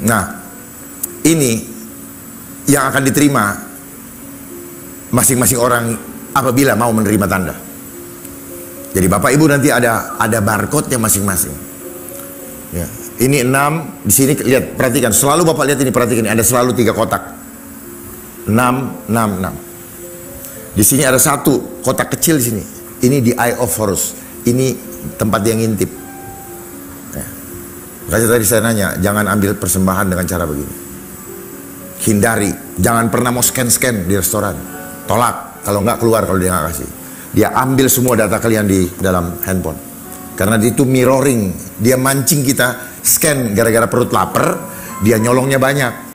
Nah, ini yang akan diterima masing-masing orang apabila mau menerima tanda. Jadi Bapak Ibu nanti ada barcode-nya masing-masing. Ya, ini 6, di sini lihat, perhatikan, selalu Bapak lihat ini, perhatikan, ada selalu 3 kotak. 6, 6, 6. Di sini ada 1 kotak kecil di sini. Ini di Eye of Horus. Ini tempat yang ngintip. Ya. Makanya tadi saya nanya, jangan ambil persembahan dengan cara begini. Hindari, jangan pernah mau scan-scan di restoran. Tolak, kalau nggak keluar kalau dia nggak kasih. Dia ambil semua data kalian di dalam handphone. Karena itu mirroring, dia mancing kita scan gara-gara perut lapar, dia nyolongnya banyak.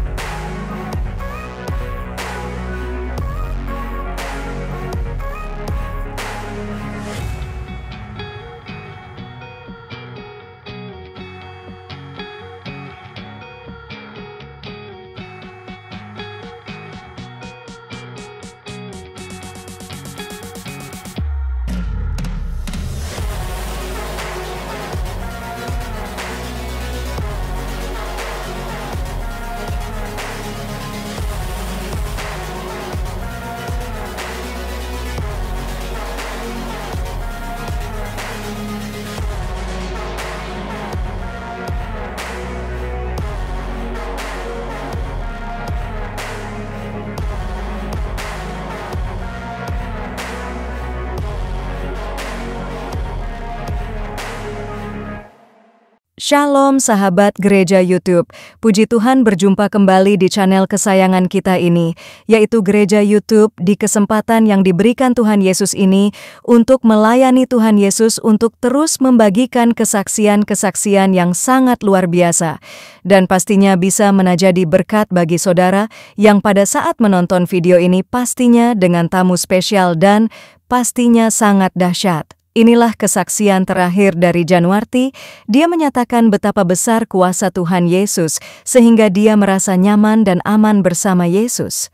Shalom sahabat Gereja YouTube, puji Tuhan berjumpa kembali di channel kesayangan kita ini, yaitu Gereja YouTube di kesempatan yang diberikan Tuhan Yesus ini untuk melayani Tuhan Yesus untuk terus membagikan kesaksian-kesaksian yang sangat luar biasa. Dan pastinya bisa menjadi berkat bagi saudara yang pada saat menonton video ini pastinya dengan tamu spesial dan pastinya sangat dahsyat. Inilah kesaksian terakhir dari Januarti. Dia menyatakan betapa besar kuasa Tuhan Yesus sehingga dia merasa nyaman dan aman bersama Yesus.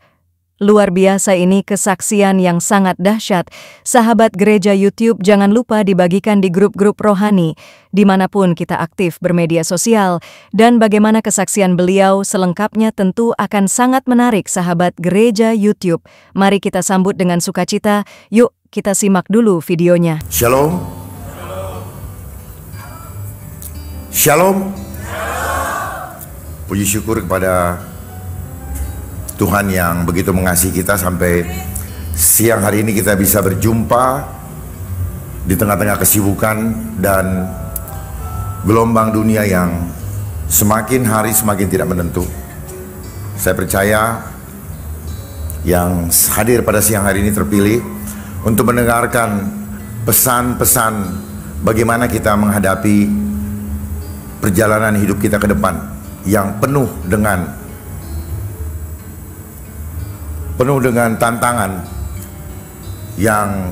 Luar biasa ini kesaksian yang sangat dahsyat. Sahabat Gereja YouTube, jangan lupa dibagikan di grup-grup rohani dimanapun kita aktif bermedia sosial. Dan bagaimana kesaksian beliau selengkapnya tentu akan sangat menarik sahabat Gereja YouTube. Mari kita sambut dengan sukacita. Yuk kita simak dulu videonya. Shalom. Shalom. Puji syukur kepada Tuhan yang begitu mengasihi kita sampai siang hari ini kita bisa berjumpa di tengah-tengah kesibukan dan gelombang dunia yang semakin hari semakin tidak menentu. Saya percaya yang hadir pada siang hari ini terpilih untuk mendengarkan pesan-pesan bagaimana kita menghadapi perjalanan hidup kita ke depan yang penuh dengan tantangan, yang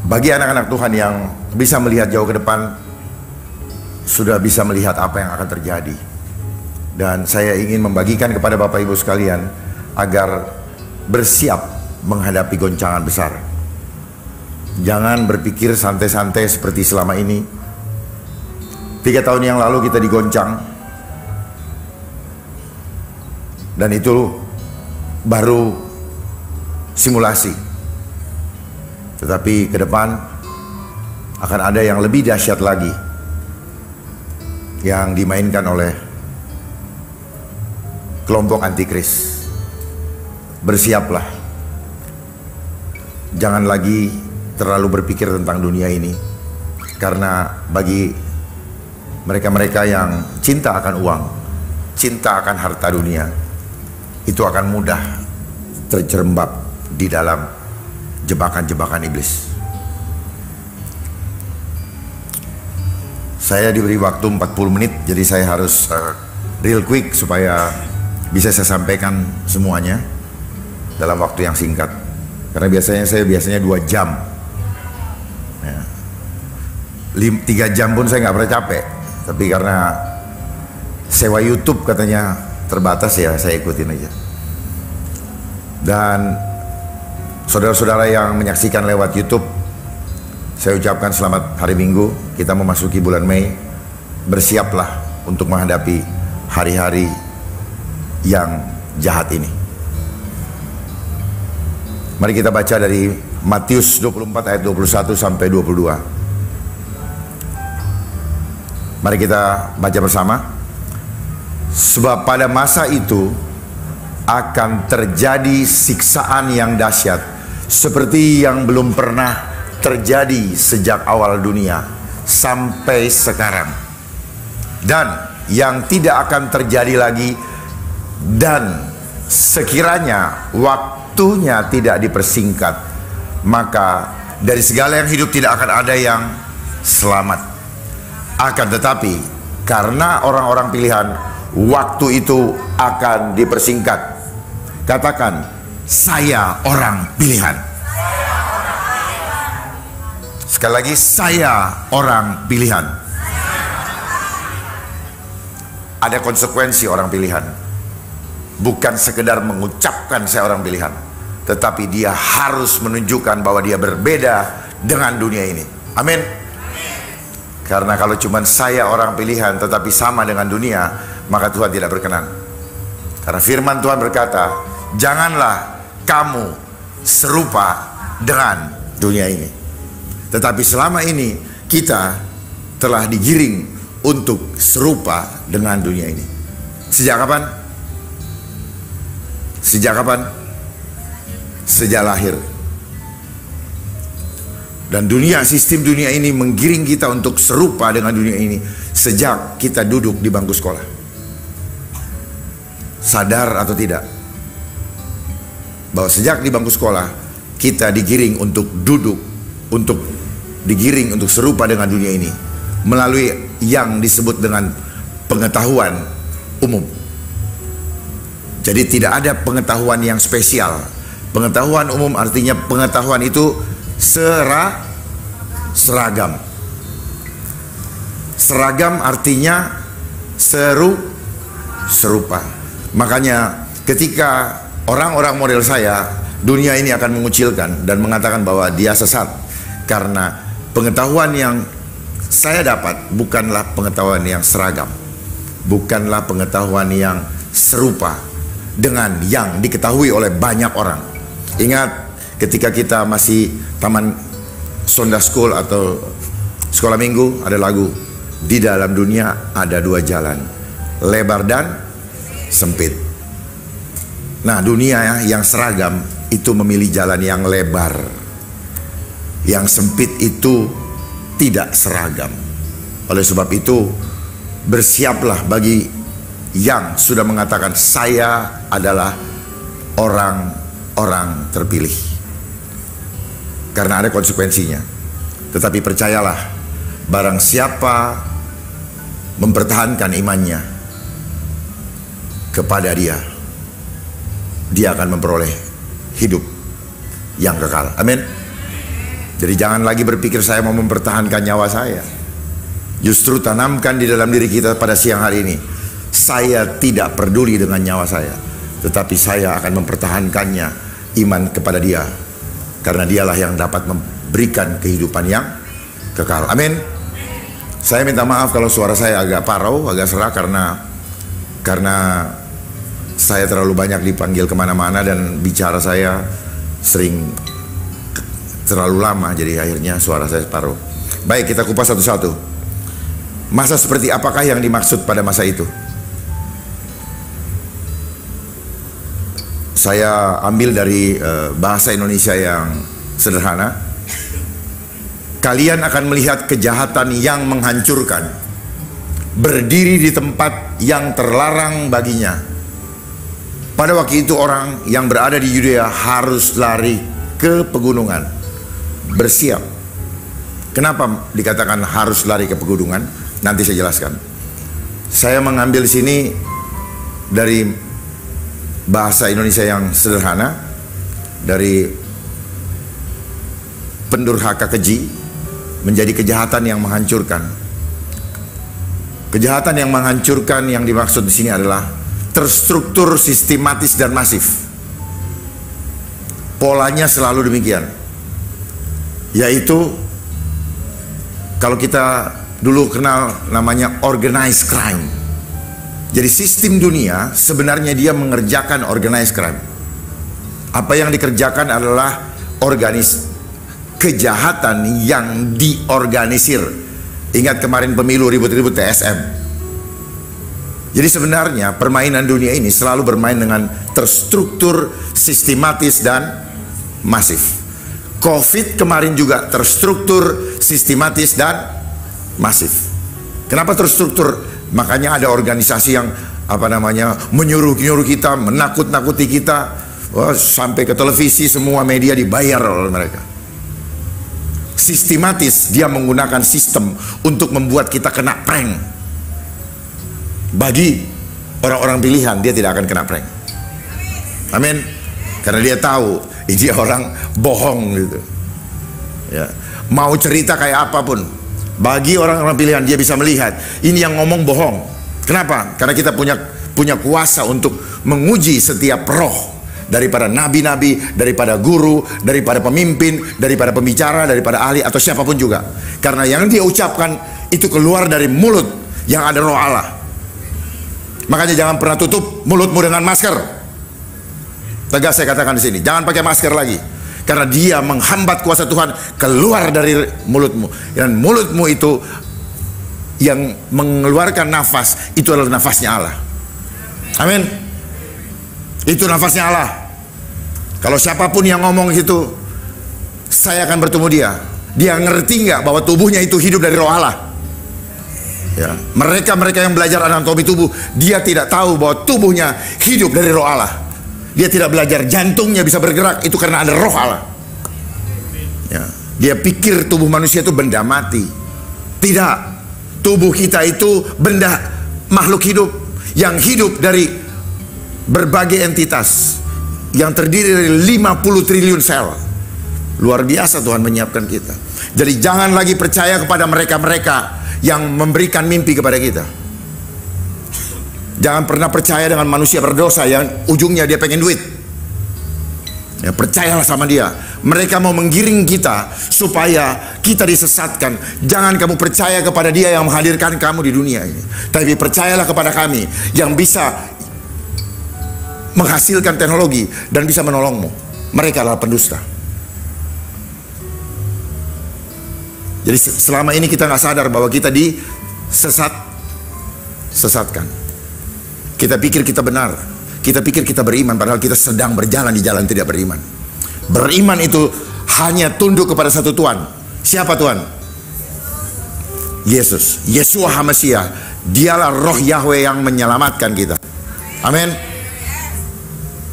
bagi anak-anak Tuhan yang bisa melihat jauh ke depan sudah bisa melihat apa yang akan terjadi. Dan saya ingin membagikan kepada Bapak Ibu sekalian agar bersiap menghadapi goncangan besar. Jangan berpikir santai-santai seperti selama ini. 3 tahun yang lalu kita digoncang, dan itu baru simulasi. Tetapi ke depan akan ada yang lebih dahsyat lagi yang dimainkan oleh kelompok antikris. Bersiaplah. Jangan lagi terlalu berpikir tentang dunia ini, karena bagi mereka-mereka yang cinta akan uang, cinta akan harta dunia, itu akan mudah terjerembab di dalam jebakan-jebakan iblis. Saya diberi waktu 40 menit, jadi saya harus real quick supaya bisa saya sampaikan semuanya dalam waktu yang singkat. Karena saya biasanya 2 jam, ya. 3 jam pun saya nggak pernah capek. Tapi karena sewa YouTube katanya terbatas, ya saya ikutin aja. Dan saudara-saudara yang menyaksikan lewat YouTube, saya ucapkan selamat hari Minggu. Kita memasuki bulan Mei. Bersiaplah untuk menghadapi hari-hari yang jahat ini. Mari kita baca dari Matius 24 ayat 21 sampai 22. Mari kita baca bersama. Sebab pada masa itu akan terjadi siksaan yang dahsyat seperti yang belum pernah terjadi sejak awal dunia sampai sekarang, dan yang tidak akan terjadi lagi, dan sekiranya waktunya tidak dipersingkat, maka dari segala yang hidup tidak akan ada yang selamat. Akan tetapi karena orang-orang pilihan, waktu itu akan dipersingkat. Katakan, saya orang pilihan. Sekali lagi, saya orang pilihan. Ada konsekuensi orang pilihan. Bukan sekedar mengucapkan saya orang pilihan, tetapi dia harus menunjukkan bahwa dia berbeda dengan dunia ini. Amin. Karena kalau cuma saya orang pilihan tetapi sama dengan dunia, maka Tuhan tidak berkenan. Karena firman Tuhan berkata, janganlah kamu serupa dengan dunia ini. Tetapi selama ini kita telah digiring untuk serupa dengan dunia ini. Sejak kapan? Sejak kapan? Sejak lahir. Dan sistem dunia ini menggiring kita untuk serupa dengan dunia ini sejak kita duduk di bangku sekolah. Sadar atau tidak, bahwa sejak di bangku sekolah kita digiring untuk duduk, untuk digiring untuk serupa dengan dunia ini melalui yang disebut dengan pengetahuan umum. Jadi tidak ada pengetahuan yang spesial. Pengetahuan umum artinya pengetahuan itu seragam. Seragam artinya serupa. Makanya ketika orang-orang model saya, dunia ini akan mengucilkan dan mengatakan bahwa dia sesat, karena pengetahuan yang saya dapat bukanlah pengetahuan yang seragam, bukanlah pengetahuan yang serupa dengan yang diketahui oleh banyak orang. Ingat, ketika kita masih taman Sunday School atau sekolah minggu, ada lagu, di dalam dunia ada dua jalan, lebar dan sempit. Nah, dunia yang seragam itu memilih jalan yang lebar, yang sempit itu tidak seragam. Oleh sebab itu, bersiaplah bagi yang sudah mengatakan saya adalah orang terpilih, karena ada konsekuensinya. Tetapi percayalah, barang siapa mempertahankan imannya kepada dia akan memperoleh hidup yang kekal. Amin. Jadi jangan lagi berpikir saya mau mempertahankan nyawa saya. Justru tanamkan di dalam diri kita pada siang hari ini, saya tidak peduli dengan nyawa saya, tetapi saya akan mempertahankannya, iman kepada dia, karena dialah yang dapat memberikan kehidupan yang kekal. Amin. Saya minta maaf kalau suara saya agak parau, agak serak, karena saya terlalu banyak dipanggil kemana-mana dan bicara saya sering terlalu lama, jadi akhirnya suara saya separuh. Baik, kita kupas satu-satu. Masa seperti apakah yang dimaksud pada masa itu? Saya ambil dari bahasa Indonesia yang sederhana. Kalian akan melihat kejahatan yang menghancurkan berdiri di tempat yang terlarang baginya. Pada waktu itu orang yang berada di Yudea harus lari ke pegunungan, bersiap. Kenapa dikatakan harus lari ke pegunungan? Nanti saya jelaskan. Saya mengambil sini dari bahasa Indonesia yang sederhana, dari pendurhaka keji menjadi kejahatan yang menghancurkan. Kejahatan yang menghancurkan yang dimaksud di sini adalah terstruktur, sistematis dan masif. Polanya selalu demikian, yaitu kalau kita dulu kenal namanya organized crime. Jadi sistem dunia sebenarnya dia mengerjakan organized crime. Apa yang dikerjakan adalah kejahatan yang diorganisir. Ingat kemarin pemilu ribut-ribut TSM. Jadi sebenarnya permainan dunia ini selalu bermain dengan terstruktur, sistematis dan masif. Covid kemarin juga terstruktur, sistematis dan masif. Kenapa terstruktur? Makanya ada organisasi yang menyuruh kita, menakut-nakuti kita. Sampai ke televisi, semua media dibayar oleh mereka. Sistematis, dia menggunakan sistem untuk membuat kita kena prank. Bagi orang-orang pilihan, dia tidak akan kena prank. Amin. Karena dia tahu ini orang bohong gitu. Ya. Mau cerita kayak apapun, bagi orang-orang pilihan dia bisa melihat ini yang ngomong bohong. Kenapa? Karena kita punya kuasa untuk menguji setiap roh, daripada nabi-nabi, daripada guru, daripada pemimpin, daripada pembicara, daripada ahli atau siapapun juga. Karena yang dia ucapkan itu keluar dari mulut yang ada roh Allah. Makanya jangan pernah tutup mulutmu dengan masker. Tegas saya katakan di sini, jangan pakai masker lagi. Karena dia menghambat kuasa Tuhan keluar dari mulutmu. Dan mulutmu itu yang mengeluarkan nafas, itu adalah nafasnya Allah. Amin. Itu nafasnya Allah. Kalau siapapun yang ngomong itu, saya akan bertemu dia. Dia ngerti nggak bahwa tubuhnya itu hidup dari roh Allah? Ya. Mereka yang belajar anatomi tubuh, dia tidak tahu bahwa tubuhnya hidup dari roh Allah. Dia tidak belajar jantungnya bisa bergerak, itu karena ada roh Allah. Ya. Dia pikir tubuh manusia itu benda mati. Tidak. Tubuh kita itu benda makhluk hidup yang hidup dari berbagai entitas yang terdiri dari 50 triliun sel. Luar biasa Tuhan menyiapkan kita. Jadi jangan lagi percaya kepada mereka-mereka yang memberikan mimpi kepada kita. Jangan pernah percaya dengan manusia berdosa yang ujungnya dia pengen duit. Ya, percayalah sama dia. Mereka mau menggiring kita supaya kita disesatkan. Jangan kamu percaya kepada dia yang menghadirkan kamu di dunia ini, tapi percayalah kepada kami yang bisa menghasilkan teknologi dan bisa menolongmu. Mereka adalah pendusta. Jadi selama ini kita nggak sadar bahwa kita disesatkan. Kita pikir kita benar, kita pikir kita beriman, padahal kita sedang berjalan di jalan tidak beriman. Beriman itu hanya tunduk kepada satu Tuhan. Siapa Tuhan? Yesus, Yeshua HaMashiach. Dialah roh Yahweh yang menyelamatkan kita. Amin.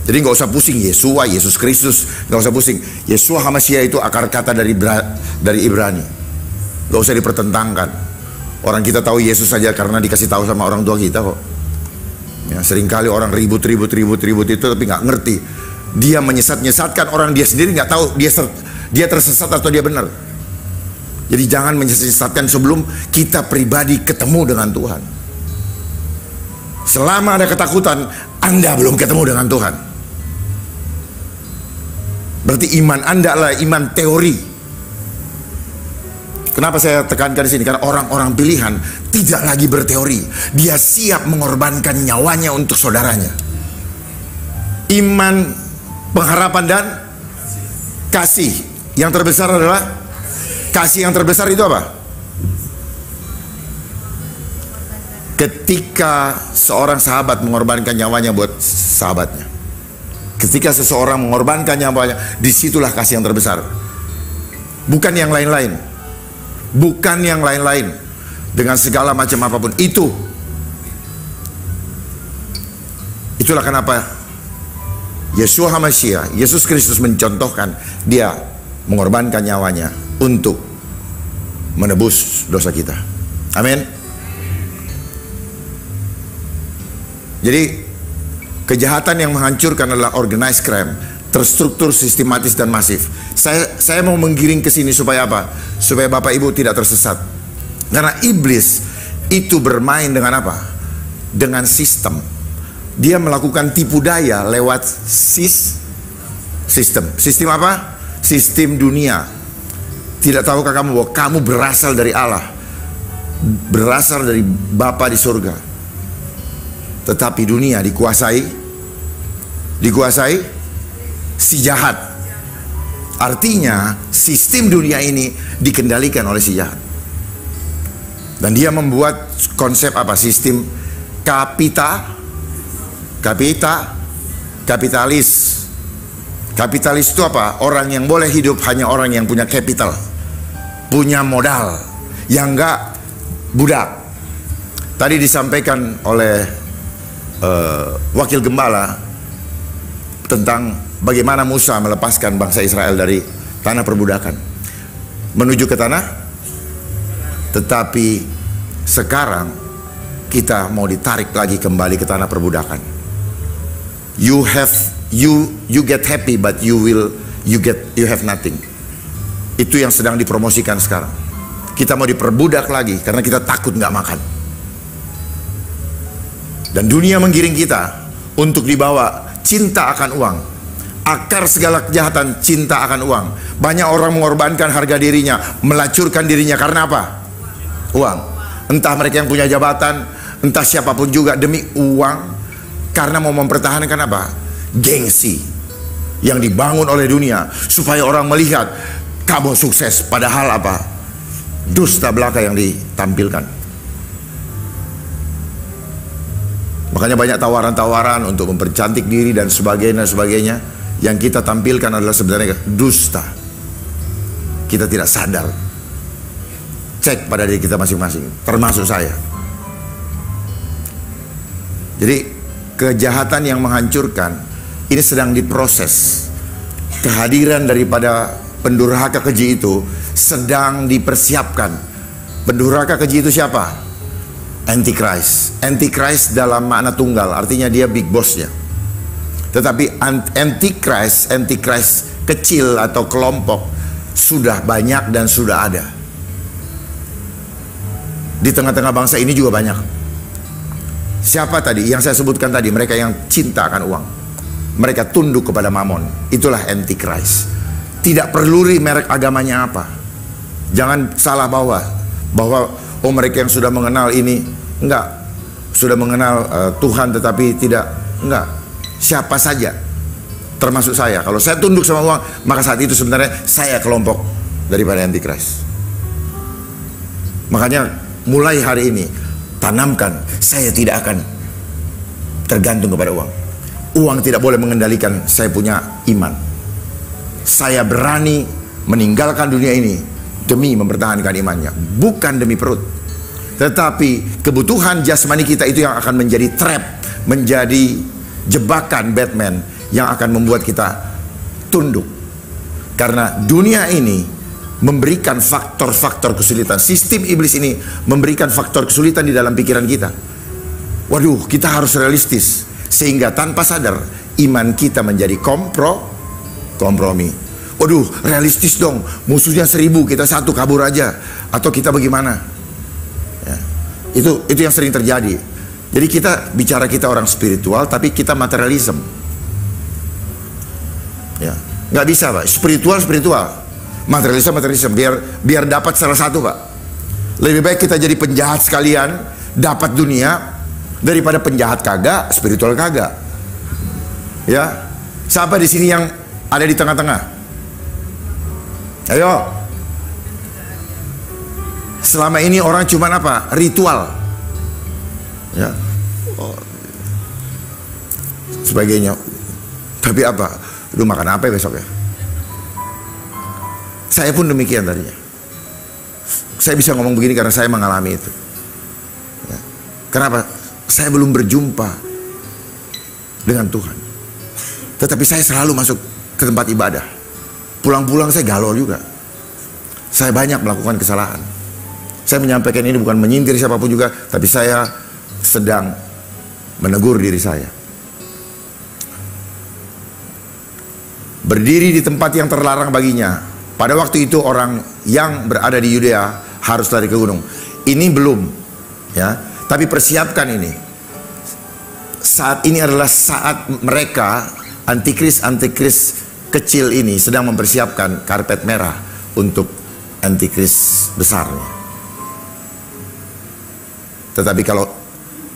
Jadi nggak usah pusing Yeshua, Yesus Kristus, nggak usah pusing. Yeshua HaMashiach itu akar kata dari Ibrani. Nggak usah dipertentangkan. Orang kita tahu Yesus saja karena dikasih tahu sama orang tua kita kok. Ya, seringkali orang ribut itu tapi nggak ngerti. Dia menyesatkan orang, dia sendiri nggak tahu dia tersesat atau dia benar. Jadi jangan menyesatkan sebelum kita pribadi ketemu dengan Tuhan. Selama ada ketakutan, Anda belum ketemu dengan Tuhan. Berarti iman Anda adalah iman teori. Kenapa saya tekankan di sini? Karena orang-orang pilihan tidak lagi berteori. Dia siap mengorbankan nyawanya untuk saudaranya. Iman, pengharapan dan kasih. Yang terbesar adalah kasih. Yang terbesar itu apa? Ketika seorang sahabat mengorbankan nyawanya buat sahabatnya. Ketika seseorang mengorbankan nyawanya, disitulah kasih yang terbesar. Bukan yang lain-lain. Bukan yang lain-lain. Dengan segala macam apapun. Itulah kenapa Yeshua HaMashiach, Yesus Kristus mencontohkan. Dia mengorbankan nyawanya untuk menebus dosa kita. Amin. Jadi kejahatan yang menghancurkan adalah organized crime, terstruktur, sistematis dan masif. Saya mau menggiring ke sini supaya apa? Supaya Bapak Ibu tidak tersesat. Karena iblis itu bermain dengan apa? Dengan sistem. Dia melakukan tipu daya lewat sistem. Sistem apa? Sistem dunia. Tidak tahukah kamu bahwa kamu berasal dari Allah? Berasal dari Bapa di surga. Tetapi dunia dikuasai si jahat. Artinya sistem dunia ini dikendalikan oleh si jahat. Dan dia membuat konsep apa? Sistem kapitalis. Kapitalis itu apa? Orang yang boleh hidup hanya orang yang punya capital, punya modal, yang enggak budak. Tadi disampaikan oleh wakil gembala tentang bagaimana Musa melepaskan bangsa Israel dari tanah perbudakan menuju ke tanah. Tetapi sekarang kita mau ditarik lagi kembali ke tanah perbudakan. You get happy but you have nothing. Itu yang sedang dipromosikan sekarang. Kita mau diperbudak lagi karena kita takut nggak makan. Dan dunia menggiring kita untuk dibawa cinta akan uang. Akar segala kejahatan cinta akan uang. Banyak orang mengorbankan harga dirinya, melacurkan dirinya karena apa? Uang. Entah mereka yang punya jabatan, entah siapapun juga, demi uang. Karena mau mempertahankan apa? Gengsi yang dibangun oleh dunia supaya orang melihat kamu sukses, padahal apa? Dusta belaka yang ditampilkan. Makanya banyak tawaran-tawaran untuk mempercantik diri dan sebagainya. Yang kita tampilkan adalah sebenarnya dusta. Kita tidak sadar. Cek pada diri kita masing-masing, termasuk saya. Jadi kejahatan yang menghancurkan ini sedang diproses. Kehadiran daripada pendurhaka keji itu sedang dipersiapkan. Pendurhaka keji itu siapa? Antichrist. Antichrist dalam makna tunggal, artinya dia big bossnya. Tetapi Antichrist kecil atau kelompok sudah banyak dan sudah ada. Di tengah-tengah bangsa ini juga banyak. Siapa tadi? Yang saya sebutkan tadi, mereka yang cinta akan uang. Mereka tunduk kepada mamon. Itulah Antichrist. Tidak perlu merek agamanya apa. Jangan salah bahwa mereka yang sudah mengenal ini, enggak. Sudah mengenal Tuhan tetapi tidak, enggak. Siapa saja, termasuk saya. Kalau saya tunduk sama uang, maka saat itu sebenarnya saya kelompok daripada Antichrist. Makanya mulai hari ini tanamkan, saya tidak akan tergantung kepada uang. Uang tidak boleh mengendalikan saya punya iman. Saya berani meninggalkan dunia ini demi mempertahankan imannya, bukan demi perut. Tetapi kebutuhan jasmani kita itu yang akan menjadi trap, menjadi jebakan Batman yang akan membuat kita tunduk. Karena dunia ini memberikan faktor-faktor kesulitan. Sistem iblis ini memberikan faktor kesulitan di dalam pikiran kita. Waduh, kita harus realistis. Sehingga tanpa sadar iman kita menjadi kompromi. Waduh, realistis dong. Musuhnya 1000, kita 1 kabur aja. Atau kita bagaimana? Ya, itu yang sering terjadi. Jadi kita orang spiritual, tapi kita materialism. Ya, nggak bisa, Pak. Spiritual. Materialisme biar dapat salah satu, Pak. Lebih baik kita jadi penjahat sekalian, dapat dunia, daripada penjahat kagak, spiritual kagak. Ya, siapa di sini yang ada di tengah-tengah? Ayo. Selama ini orang cuman apa? Ritual. Ya. Sebagainya. Tapi apa? Lu makan apa besok ya? Saya pun demikian tadinya. Saya bisa ngomong begini karena saya mengalami itu. Ya. Kenapa? Saya belum berjumpa dengan Tuhan. Tetapi saya selalu masuk ke tempat ibadah. Pulang-pulang saya galau juga. Saya banyak melakukan kesalahan. Saya menyampaikan ini bukan menyindir siapapun juga, tapi saya sedang menegur diri saya. Berdiri di tempat yang terlarang baginya. Pada waktu itu orang yang berada di Yudea harus lari ke gunung. Ini belum, ya. Tapi persiapkan ini. Saat ini adalah saat mereka antikris kecil ini sedang mempersiapkan karpet merah untuk antikris besarnya. Tetapi kalau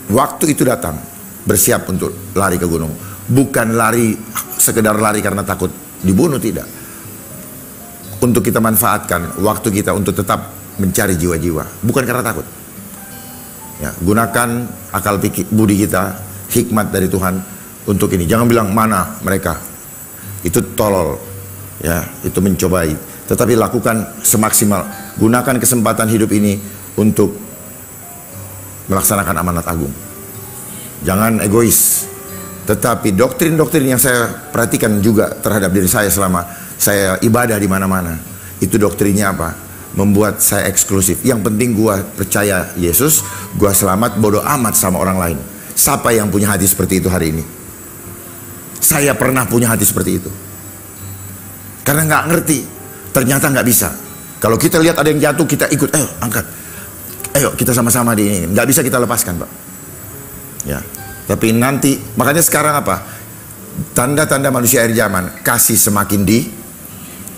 waktu itu datang, bersiap untuk lari ke gunung. Bukan lari sekedar lari karena takut dibunuh, tidak. Untuk kita manfaatkan waktu kita untuk tetap mencari jiwa-jiwa, bukan karena takut. Ya, gunakan akal pikir budi kita, hikmat dari Tuhan untuk ini. Jangan bilang mana mereka, itu tolol, ya, itu mencobai. Tetapi lakukan semaksimal. Gunakan kesempatan hidup ini untuk melaksanakan amanat agung. Jangan egois. Tetapi doktrin-doktrin yang saya perhatikan juga terhadap diri saya selama saya ibadah di mana-mana, itu doktrinnya apa? Membuat saya eksklusif. Yang penting gua percaya Yesus, gua selamat, bodoh amat sama orang lain. Siapa yang punya hati seperti itu hari ini? Saya pernah punya hati seperti itu. Karena nggak ngerti, ternyata nggak bisa. Kalau kita lihat ada yang jatuh, kita ikut, ayo angkat, ayo kita sama-sama di ini. Nggak bisa kita lepaskan, Pak. Ya. Tapi nanti, makanya sekarang apa? Tanda-tanda manusia akhir zaman, kasih semakin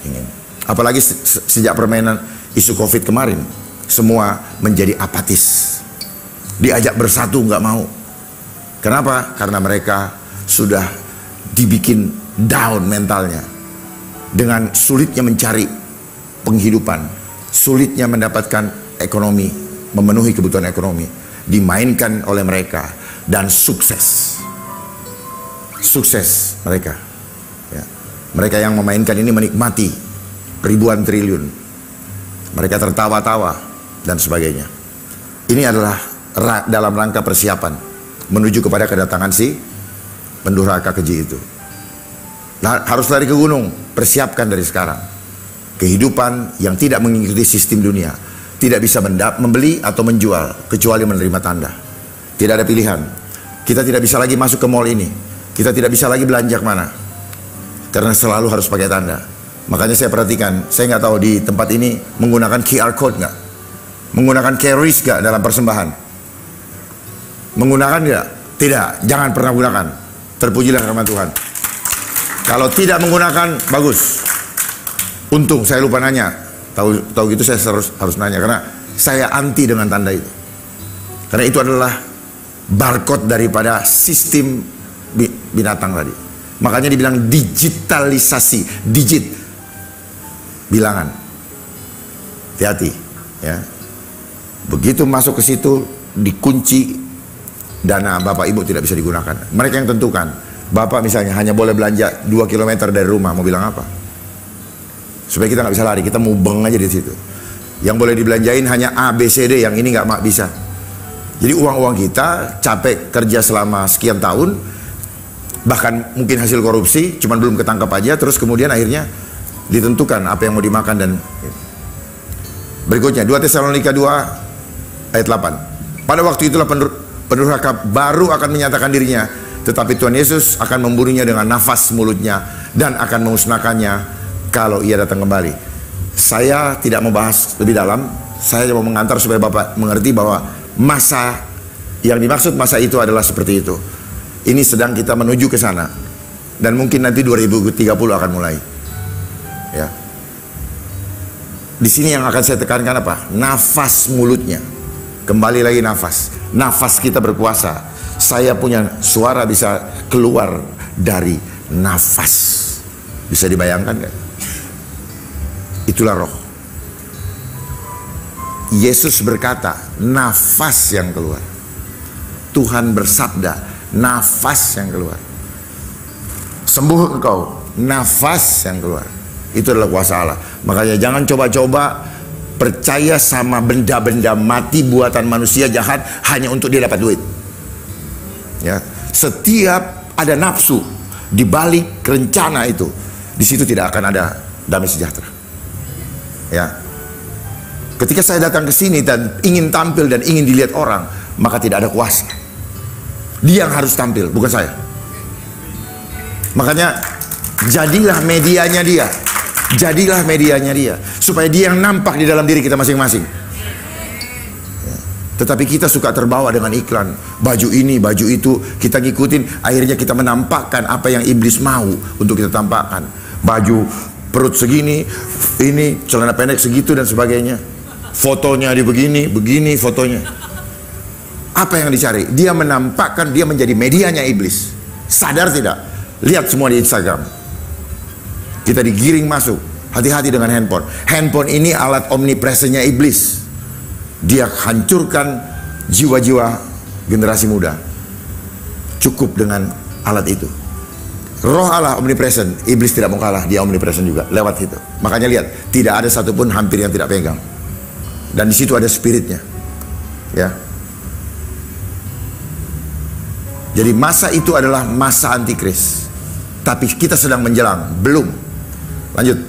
ingin. Apalagi sejak permainan isu COVID kemarin, semua menjadi apatis. Diajak bersatu nggak mau. Kenapa? Karena mereka sudah dibikin down mentalnya. Dengan sulitnya mencari penghidupan, sulitnya mendapatkan ekonomi, memenuhi kebutuhan ekonomi, dimainkan oleh mereka dan sukses mereka. Ya. Mereka yang memainkan ini menikmati ribuan triliun. Mereka tertawa-tawa dan sebagainya. Ini adalah dalam rangka persiapan menuju kepada kedatangan si pendurhaka keji itu. Nah, harus lari ke gunung, persiapkan dari sekarang. Kehidupan yang tidak mengikuti sistem dunia, tidak bisa membeli atau menjual kecuali menerima tanda. Tidak ada pilihan. Kita tidak bisa lagi masuk ke mall ini. Kita tidak bisa lagi belanja kemana, karena selalu harus pakai tanda. Makanya saya perhatikan, saya nggak tahu di tempat ini menggunakan QR code nggak, menggunakan carries nggak dalam persembahan, menggunakan nggak? Tidak, jangan pernah gunakan. Terpujilah firman Tuhan. Kalau tidak menggunakan, bagus. Untung saya lupa nanya. Tahu gitu saya harus nanya, karena saya anti dengan tanda itu. Karena itu adalah barcode daripada sistem binatang tadi. Makanya dibilang digitalisasi, digit, bilangan. Hati-hati, ya. Begitu masuk ke situ, dikunci, dana Bapak Ibu tidak bisa digunakan. Mereka yang tentukan. Bapak misalnya hanya boleh belanja 2 km dari rumah, mau bilang apa? Supaya kita nggak bisa lari, kita mubeng aja di situ. Yang boleh dibelanjain hanya A, B, C, D, yang ini nggak bisa. Jadi uang-uang kita capek kerja selama sekian tahun, bahkan mungkin hasil korupsi, cuman belum ketangkap aja, terus kemudian akhirnya ditentukan apa yang mau dimakan. Dan berikutnya 2 Tesalonika 2 ayat 8. Pada waktu itulah pendurhaka baru akan menyatakan dirinya, tetapi Tuhan Yesus akan membunuhnya dengan nafas mulutnya dan akan memusnahkannya kalau ia datang kembali. Saya tidak membahas lebih dalam, saya mau mengantar supaya Bapak mengerti bahwa masa yang dimaksud masa itu adalah seperti itu. Ini sedang kita menuju ke sana, dan mungkin nanti 2030 akan mulai. Ya. Di sini yang akan saya tekankan apa? Nafas mulutnya. Kembali lagi nafas. Nafas kita berkuasa. Saya punya suara bisa keluar dari nafas. Bisa dibayangkan kan? Itulah roh. Yesus berkata, nafas yang keluar. Tuhan bersabda, nafas yang keluar. Sembuh engkau, nafas yang keluar. Itu adalah kuasa Allah. Makanya jangan coba-coba percaya sama benda-benda mati buatan manusia jahat hanya untuk dia dapat duit. Ya, setiap ada nafsu di balik rencana itu, di situ tidak akan ada damai sejahtera. Ya, ketika saya datang ke sini dan ingin tampil dan ingin dilihat orang, maka tidak ada kuasa. Dia yang harus tampil, bukan saya. Makanya jadilah medianya dia, jadilah medianya dia, supaya dia yang nampak di dalam diri kita masing-masing. Tetapi kita suka terbawa dengan iklan, baju ini, baju itu, kita ngikutin, akhirnya kita menampakkan apa yang iblis mau untuk kita tampakkan. Baju perut segini, ini celana pendek segitu dan sebagainya. Fotonya di begini, begini fotonya. Apa yang dicari? Dia menampakkan dia menjadi medianya iblis. Sadar tidak? Lihat semua di Instagram. Kita digiring masuk. Hati-hati dengan handphone. Handphone ini alat omnipresennya iblis. Dia hancurkan jiwa-jiwa generasi muda. Cukup dengan alat itu. Roh Allah omnipresent. Iblis tidak mau kalah. Dia omnipresent juga. Lewat itu. Makanya lihat. Tidak ada satupun hampir yang tidak pegang. Dan di situ ada spiritnya. Ya. Jadi masa itu adalah masa antikris. Tapi kita sedang menjelang. Belum. Lanjut.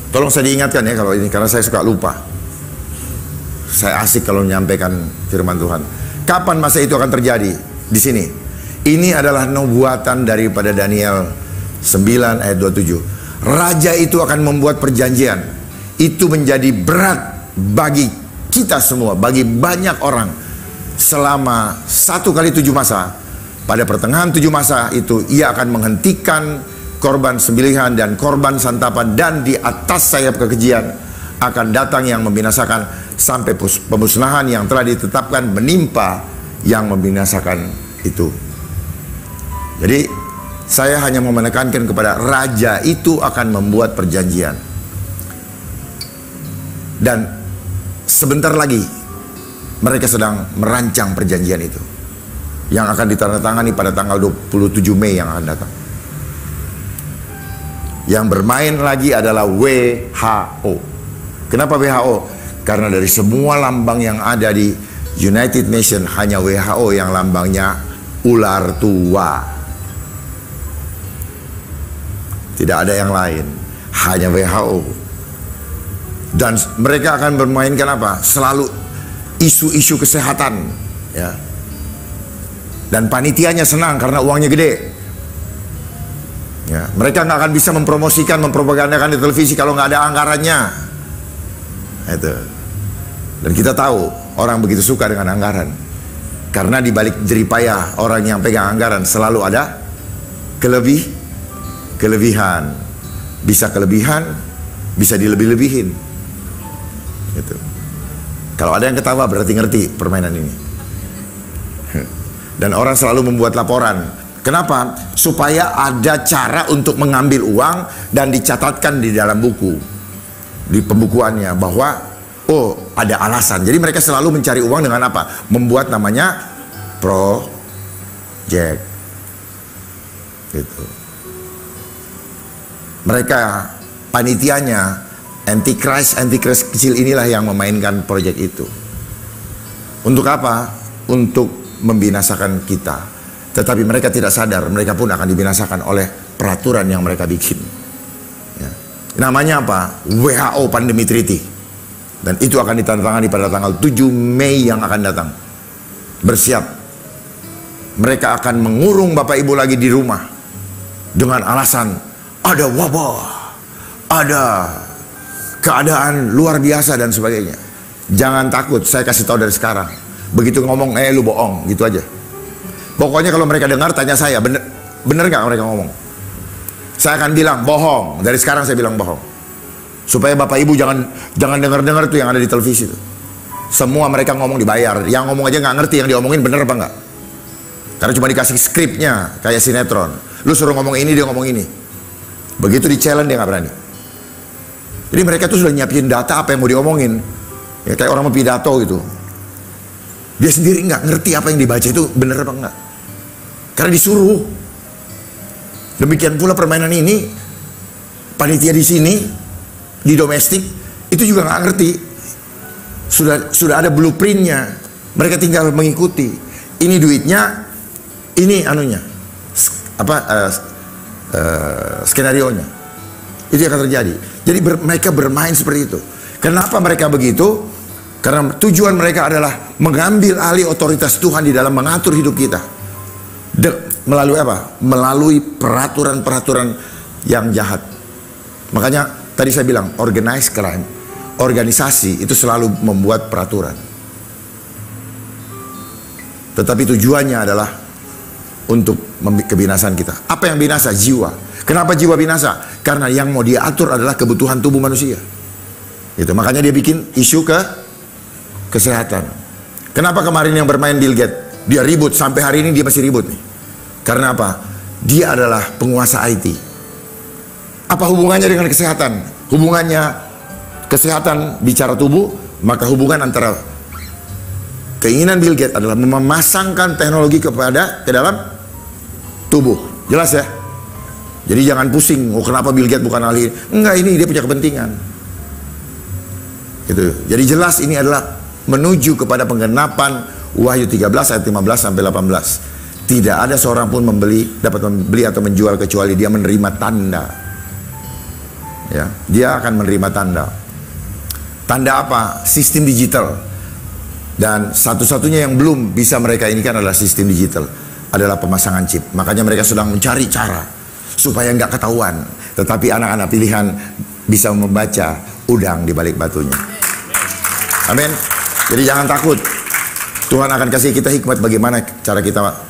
Tolong saya diingatkan ya kalau ini, karena saya suka lupa. Saya asik kalau menyampaikan firman Tuhan. Kapan masa itu akan terjadi? Di sini. Ini adalah nubuatan daripada Daniel 9 ayat 27. Raja itu akan membuat perjanjian. Itu menjadi berat bagi kita semua, bagi banyak orang. Selama 1 kali 7 masa, pada pertengahan 7 masa itu ia akan menghentikan korban sembelihan dan korban santapan, dan di atas sayap kekejian akan datang yang membinasakan sampai pemusnahan yang telah ditetapkan menimpa yang membinasakan itu. Jadi saya hanya mau menekankan kepada raja itu akan membuat perjanjian, dan sebentar lagi mereka sedang merancang perjanjian itu yang akan ditandatangani pada tanggal 27 Mei yang akan datang. Yang bermain lagi adalah WHO. Kenapa WHO? Karena dari semua lambang yang ada di United Nations, hanya WHO yang lambangnya ular tua. Tidak ada yang lain, hanya WHO. Dan mereka akan bermainkan apa? Selalu isu-isu kesehatan, ya. Dan panitianya senang karena uangnya gede. Ya, mereka nggak akan bisa mempromosikan, mempropagandakan di televisi kalau nggak ada anggarannya. Itu. Dan kita tahu orang begitu suka dengan anggaran, karena di balik jeripayah orang yang pegang anggaran selalu ada kelebihan. Bisa kelebihan, bisa dilebih-lebihin. Gitu. Kalau ada yang ketawa berarti ngerti permainan ini. Dan orang selalu membuat laporan. Kenapa? Supaya ada cara untuk mengambil uang dan dicatatkan di dalam buku, di pembukuannya, bahwa oh ada alasan. Jadi mereka selalu mencari uang dengan apa? Membuat namanya project. Gitu. Mereka panitianya Antichrist kecil inilah yang memainkan proyek itu. Untuk apa? Untuk membinasakan kita. Tetapi mereka tidak sadar, mereka pun akan dibinasakan oleh peraturan yang mereka bikin. Ya. Namanya apa? WHO Pandemic Treaty. Dan itu akan ditandatangani pada tanggal 7 Mei yang akan datang. Bersiap. Mereka akan mengurung Bapak Ibu lagi di rumah dengan alasan ada wabah, ada keadaan luar biasa dan sebagainya. Jangan takut, saya kasih tahu dari sekarang. Begitu ngomong, lu bohong, gitu aja. Pokoknya kalau mereka dengar, tanya saya, bener gak mereka ngomong? Saya akan bilang bohong. Dari sekarang saya bilang bohong, supaya Bapak Ibu jangan dengar tuh yang ada di televisi tuh. Semua mereka ngomong dibayar. Yang ngomong aja nggak ngerti yang diomongin bener apa enggak. Karena cuma dikasih skripnya kayak sinetron. Lu suruh ngomong ini, dia ngomong ini. Begitu di challenge dia nggak berani. Jadi mereka tuh sudah nyiapin data apa yang mau diomongin. Ya, kayak orang mau pidato gitu. Dia sendiri nggak ngerti apa yang dibaca itu bener apa enggak. Karena disuruh. Demikian pula permainan ini, panitia di sini, di domestik, itu juga nggak ngerti. Sudah ada blueprintnya. Mereka tinggal mengikuti. Ini duitnya, ini anunya, skenarionya. Itu yang akan terjadi. Jadi mereka bermain seperti itu. Kenapa mereka begitu? Karena tujuan mereka adalah mengambil alih otoritas Tuhan di dalam mengatur hidup kita. Melalui apa? Melalui peraturan-peraturan yang jahat. Makanya tadi saya bilang organized crime, organisasi itu selalu membuat peraturan. Tetapi tujuannya adalah untuk kebinasan kita. Apa yang binasa? Jiwa. Kenapa jiwa binasa? Karena yang mau dia atur adalah kebutuhan tubuh manusia. Itu makanya dia bikin isu kesehatan. Kenapa kemarin yang bermain Bill Gates, dia ribut, sampai hari ini dia masih ribut nih. Karena apa? Dia adalah penguasa IT. Apa hubungannya dengan kesehatan? Hubungannya kesehatan bicara tubuh, maka hubungan antara keinginan Bill Gates adalah memasangkan teknologi ke dalam tubuh. Jelas ya? Jadi jangan pusing, oh kenapa Bill Gates bukan ahli? Enggak, ini dia punya kepentingan. Gitu. Jadi jelas ini adalah menuju kepada penggenapan Wahyu 13 ayat 15 sampai 18. Tidak ada seorang pun dapat membeli atau menjual kecuali dia menerima tanda. Ya, dia akan menerima tanda. Tanda apa? Sistem digital. Dan satu-satunya yang belum bisa mereka inikan adalah sistem digital, adalah pemasangan chip. Makanya mereka sedang mencari cara supaya nggak ketahuan. Tetapi anak-anak pilihan bisa membaca udang di balik batunya. Amin. Jadi jangan takut. Tuhan akan kasih kita hikmat bagaimana cara kita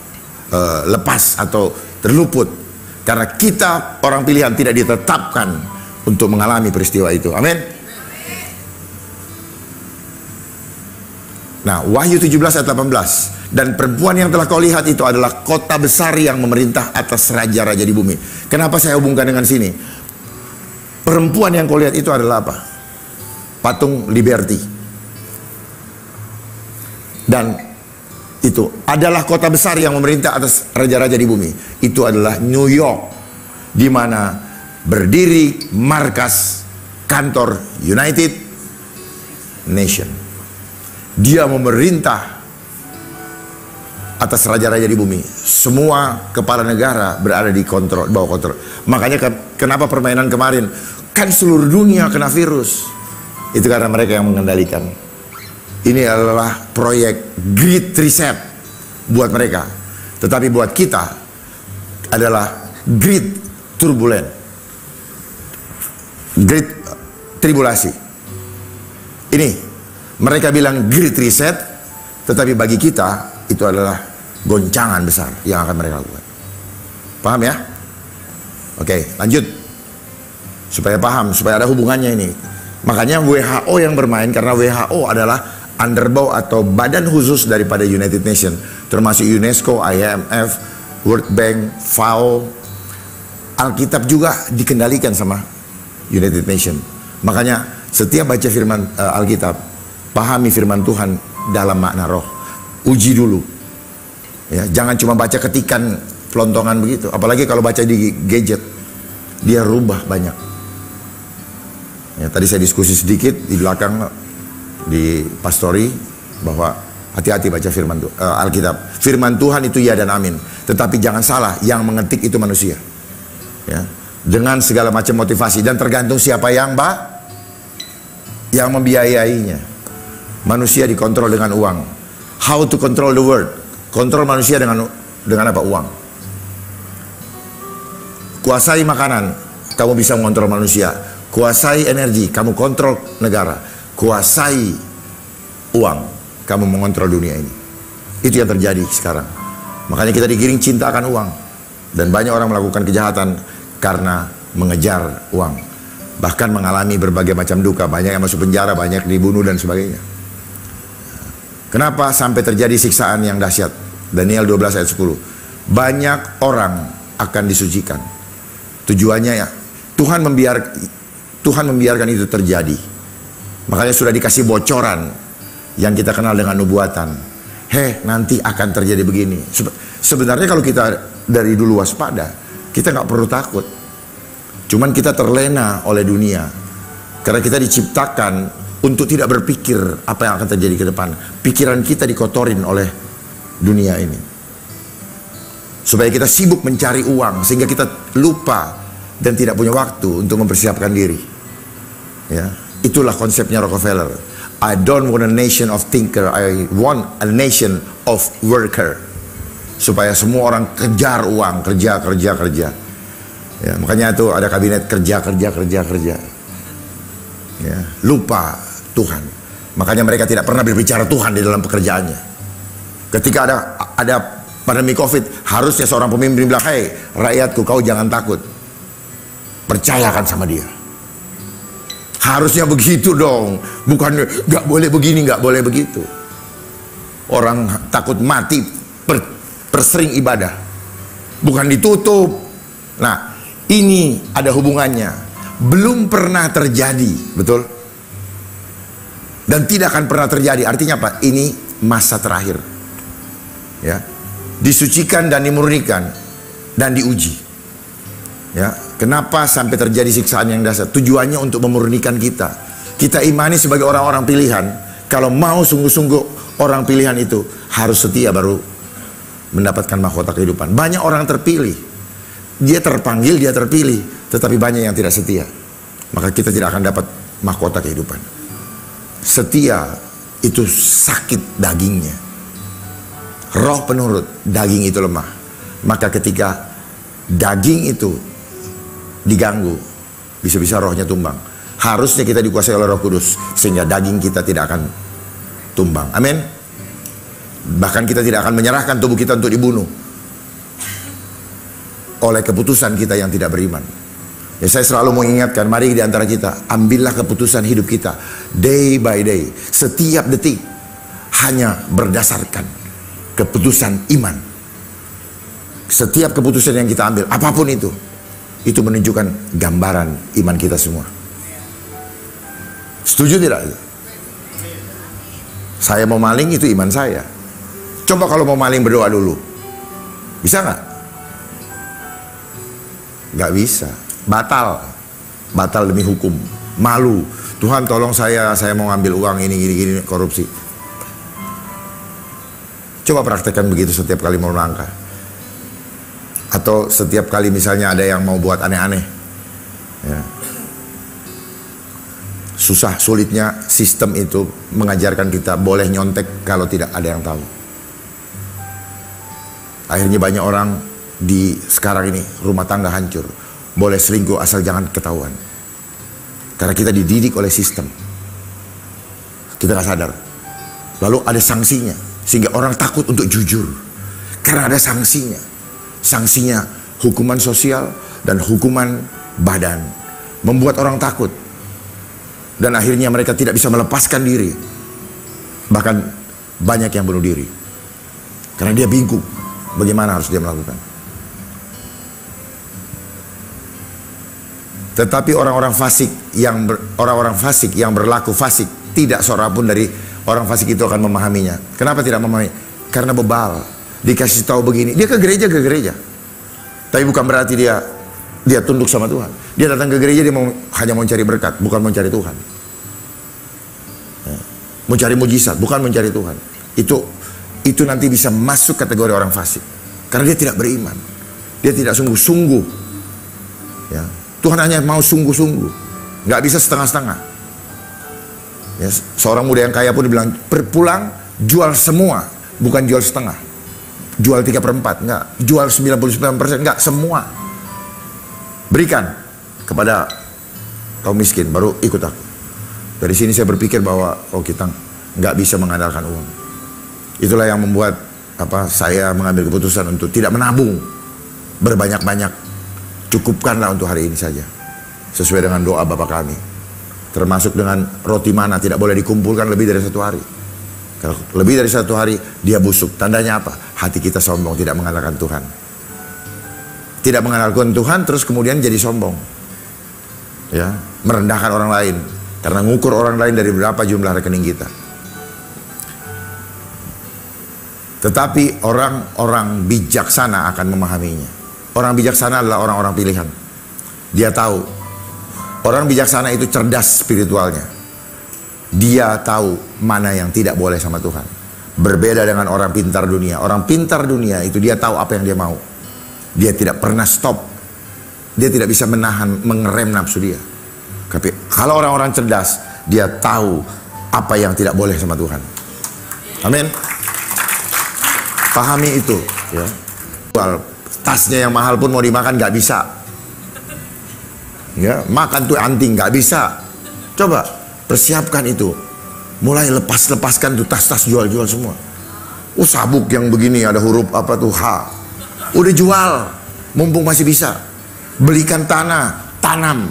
lepas atau terluput. Karena kita orang pilihan tidak ditetapkan untuk mengalami peristiwa itu. Amin. Nah, Wahyu 17 ayat 18. Dan perempuan yang telah kau lihat itu adalah kota besar yang memerintah atas raja-raja di bumi. Kenapa saya hubungkan dengan sini? Perempuan yang kau lihat itu adalah apa? Patung Liberty. Dan itu adalah kota besar yang memerintah atas raja-raja di bumi. Itu adalah New York, di mana berdiri markas kantor United Nation. Dia memerintah atas raja-raja di bumi. Semua kepala negara berada di bawah kontrol. Makanya kenapa permainan kemarin kan seluruh dunia kena virus, itu karena mereka yang mengendalikan. Ini adalah proyek Great Reset buat mereka. Tetapi buat kita adalah Great Turbulent, Great Tribulasi. Ini mereka bilang Great Reset, tetapi bagi kita itu adalah goncangan besar yang akan mereka lakukan. Paham ya? Oke, lanjut. Supaya paham, supaya ada hubungannya ini. Makanya WHO yang bermain, karena WHO adalah underbow atau badan khusus daripada United Nations, termasuk UNESCO, IMF, World Bank, FAO. Alkitab juga dikendalikan sama United Nations. Makanya setiap baca firman Alkitab, pahami firman Tuhan dalam makna roh. Uji dulu. Ya, jangan cuma baca ketikan pelontongan begitu. Apalagi kalau baca di gadget, dia rubah banyak. Ya, tadi saya diskusi sedikit di belakang di pastori bahwa hati-hati baca firman Alkitab. Firman Tuhan itu ya dan amin. Tetapi jangan salah, yang mengetik itu manusia. Ya, dengan segala macam motivasi dan tergantung siapa yang membiayainya. Manusia dikontrol dengan uang. How to control the world? Kontrol manusia dengan apa? Uang. Kuasai makanan, kamu bisa mengontrol manusia. Kuasai energi, kamu kontrol negara. Kuasai uang, kamu mengontrol dunia ini. Itu yang terjadi sekarang. Makanya kita digiring cinta akan uang. Dan banyak orang melakukan kejahatan karena mengejar uang. Bahkan mengalami berbagai macam duka. Banyak yang masuk penjara, banyak dibunuh dan sebagainya. Kenapa sampai terjadi siksaan yang dahsyat? Daniel 12 ayat 10. Banyak orang akan disucikan. Tujuannya ya, Tuhan membiarkan itu terjadi. Makanya sudah dikasih bocoran yang kita kenal dengan nubuatan. Nanti akan terjadi begini. Sebenarnya kalau kita dari dulu waspada, kita nggak perlu takut. Cuman kita terlena oleh dunia. Karena kita diciptakan untuk tidak berpikir apa yang akan terjadi ke depan. Pikiran kita dikotorin oleh dunia ini. Supaya kita sibuk mencari uang, sehingga kita lupa dan tidak punya waktu untuk mempersiapkan diri. Ya, itulah konsepnya Rockefeller. I don't want a nation of thinker, I want a nation of worker. Supaya semua orang kejar uang, kerja. Ya, makanya itu ada kabinet kerja. Ya, lupa Tuhan. Makanya mereka tidak pernah berbicara Tuhan di dalam pekerjaannya. Ketika ada pandemi COVID, harusnya seorang pemimpin bilang, "Hei, rakyatku, kau jangan takut. Percayakan sama dia." Harusnya begitu dong. Bukan nggak boleh begini, nggak boleh begitu. Orang takut mati persering ibadah, bukan ditutup. Nah, ini ada hubungannya. Belum pernah terjadi, betul? Dan tidak akan pernah terjadi. Artinya apa? Ini masa terakhir. Ya, disucikan dan dimurnikan dan diuji. Ya, kenapa sampai terjadi siksaan yang dahsyat? Tujuannya untuk memurnikan kita. Kita imani sebagai orang-orang pilihan. Kalau mau sungguh-sungguh orang pilihan itu harus setia baru mendapatkan mahkota kehidupan. Banyak orang terpilih, dia terpanggil, dia terpilih, tetapi banyak yang tidak setia. Maka kita tidak akan dapat mahkota kehidupan. Setia itu sakit dagingnya. Roh penurut, daging itu lemah. Maka ketika daging itu diganggu, bisa-bisa rohnya tumbang. Harusnya kita dikuasai oleh Roh Kudus sehingga daging kita tidak akan tumbang. Amin. Bahkan kita tidak akan menyerahkan tubuh kita untuk dibunuh oleh keputusan kita yang tidak beriman. Ya, saya selalu mengingatkan, mari di antara kita ambillah keputusan hidup kita day by day, setiap detik hanya berdasarkan keputusan iman. Setiap keputusan yang kita ambil, apapun itu menunjukkan gambaran iman kita semua. Setuju tidak? Saya mau maling, itu iman saya. Coba kalau mau maling berdoa dulu, bisa nggak? Nggak bisa. Batal demi hukum. Malu. Tuhan tolong saya mau ngambil uang ini korupsi. Coba praktekkan begitu setiap kali mau melangkah. Atau setiap kali misalnya ada yang mau buat aneh-aneh. Ya. Susah sulitnya sistem itu mengajarkan kita boleh nyontek kalau tidak ada yang tahu. Akhirnya banyak orang di sekarang ini rumah tangga hancur. Boleh selingkuh asal jangan ketahuan. Karena kita dididik oleh sistem. Kita nggak sadar. Lalu ada sanksinya sehingga orang takut untuk jujur. Karena ada sanksinya. Sanksinya hukuman sosial dan hukuman badan. Membuat orang takut. Dan akhirnya mereka tidak bisa melepaskan diri. Bahkan banyak yang bunuh diri. Karena dia bingung bagaimana harus dia melakukan. Tetapi orang-orang fasik yang berlaku fasik, tidak seorang pun dari orang fasik itu akan memahaminya. Kenapa tidak memahami? Karena bebal. Dikasih tahu begini, dia ke gereja. Tapi bukan berarti dia tunduk sama Tuhan. Dia datang ke gereja, dia hanya mau cari berkat, bukan mau cari Tuhan. Ya. Mau cari mujizat, bukan mencari Tuhan. Itu nanti bisa masuk kategori orang fasik. Karena dia tidak beriman. Dia tidak sungguh-sungguh. Ya. Tuhan hanya mau sungguh-sungguh. Nggak bisa setengah-setengah. Ya, seorang muda yang kaya pun dibilang, pulang jual semua, bukan jual setengah. Jual 3/4, enggak. Jual 99%, enggak, semua. Berikan kepada kaum miskin, baru ikut aku. Dari sini saya berpikir bahwa kita nggak bisa mengandalkan uang. Itulah yang membuat saya mengambil keputusan untuk tidak menabung berbanyak-banyak. Cukupkanlah untuk hari ini saja, sesuai dengan doa Bapa kami. Termasuk dengan roti mana tidak boleh dikumpulkan lebih dari 1 hari. Kalau lebih dari 1 hari dia busuk. Tandanya apa? Hati kita sombong, tidak mengandalkan Tuhan. Tidak mengandalkan Tuhan, terus kemudian jadi sombong. Ya, merendahkan orang lain karena ngukur orang lain dari berapa jumlah rekening kita. Tetapi orang-orang bijaksana akan memahaminya. Orang bijaksana adalah orang-orang pilihan. Dia tahu. Orang bijaksana itu cerdas spiritualnya. Dia tahu mana yang tidak boleh sama Tuhan. Berbeda dengan orang pintar dunia. Orang pintar dunia itu dia tahu apa yang dia mau. Dia tidak pernah stop. Dia tidak bisa mengerem nafsu dia. Tapi kalau orang-orang cerdas, dia tahu apa yang tidak boleh sama Tuhan. Amin. Pahami itu. Ya. Tasnya yang mahal pun mau dimakan nggak bisa. Ya, makan tuh anting nggak bisa. Coba persiapkan itu. Mulai lepaskan tuh tas-tas, jual semua. Sabuk yang begini ada huruf apa tuh H. Udah jual, mumpung masih bisa. Belikan tanah, tanam.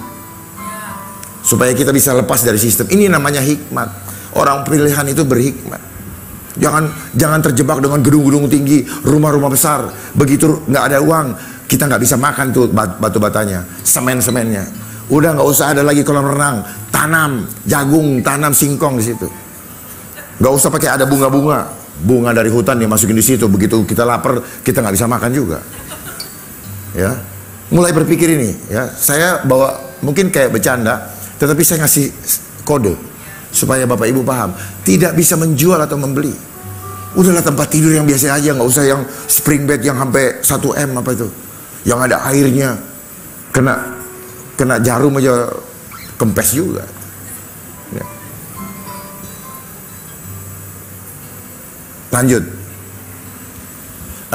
supaya kita bisa lepas dari sistem. Ini namanya hikmat. Orang pilihan itu berhikmat. Jangan terjebak dengan gedung-gedung tinggi, rumah-rumah besar. Begitu nggak ada uang, kita nggak bisa makan tuh batu-batanya, semen-semennya. Udah nggak usah ada lagi kolam renang, tanam jagung, tanam singkong di situ. Nggak usah pakai ada bunga dari hutan dimasukin di situ. Begitu kita lapar, kita nggak bisa makan juga. Ya, mulai berpikir ini. Ya, saya bawa mungkin kayak bercanda, tetapi saya ngasih kode supaya Bapak Ibu paham. Tidak bisa menjual atau membeli. Udahlah tempat tidur yang biasa aja, nggak usah yang spring bed yang sampai 1 M apa itu, yang ada airnya, kena jarum aja kempes juga. Ya. Lanjut.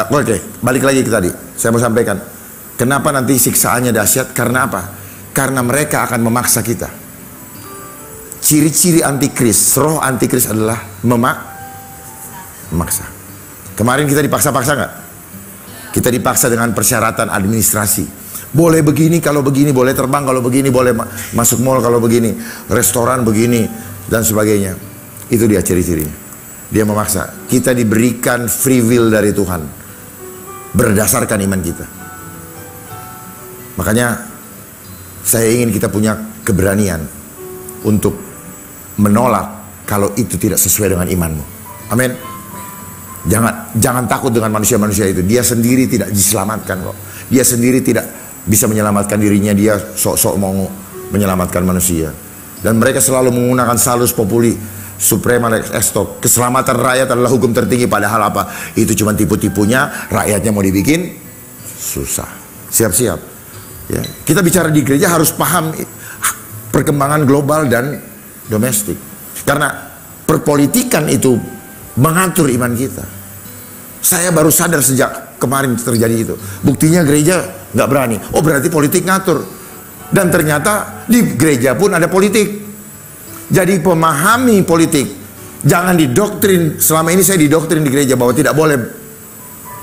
Oke, balik lagi ke tadi. Saya mau sampaikan, kenapa nanti siksaannya dahsyat? Karena apa? Karena mereka akan memaksa kita. Ciri-ciri antikris, roh antikris adalah memaksa. Kemarin kita dipaksa-paksa nggak? Kita dipaksa dengan persyaratan administrasi. Boleh begini kalau begini, boleh terbang kalau begini, boleh masuk mall kalau begini, restoran begini, dan sebagainya. Itu dia ciri-cirinya. Dia memaksa. Kita diberikan free will dari Tuhan berdasarkan iman kita. Makanya saya ingin kita punya keberanian untuk menolak kalau itu tidak sesuai dengan imanmu. Amin. Jangan takut dengan manusia-manusia itu. Dia sendiri tidak diselamatkan kok. Dia sendiri tidak bisa menyelamatkan dirinya. Dia sok-sok mau menyelamatkan manusia. Dan mereka selalu menggunakan salus populi, suprema lex esto. Keselamatan rakyat adalah hukum tertinggi. Padahal apa? Itu cuma tipu-tipunya. Rakyatnya mau dibikin susah. Siap-siap. Ya. Kita bicara di gereja harus paham perkembangan global dan domestik. Karena perpolitikan itu mengatur iman kita. Saya baru sadar sejak kemarin terjadi itu. Buktinya gereja nggak berani. Oh, berarti politik ngatur. Dan ternyata di gereja pun ada politik. Jadi pemahami politik. Jangan didoktrin. Selama ini saya didoktrin di gereja bahwa tidak boleh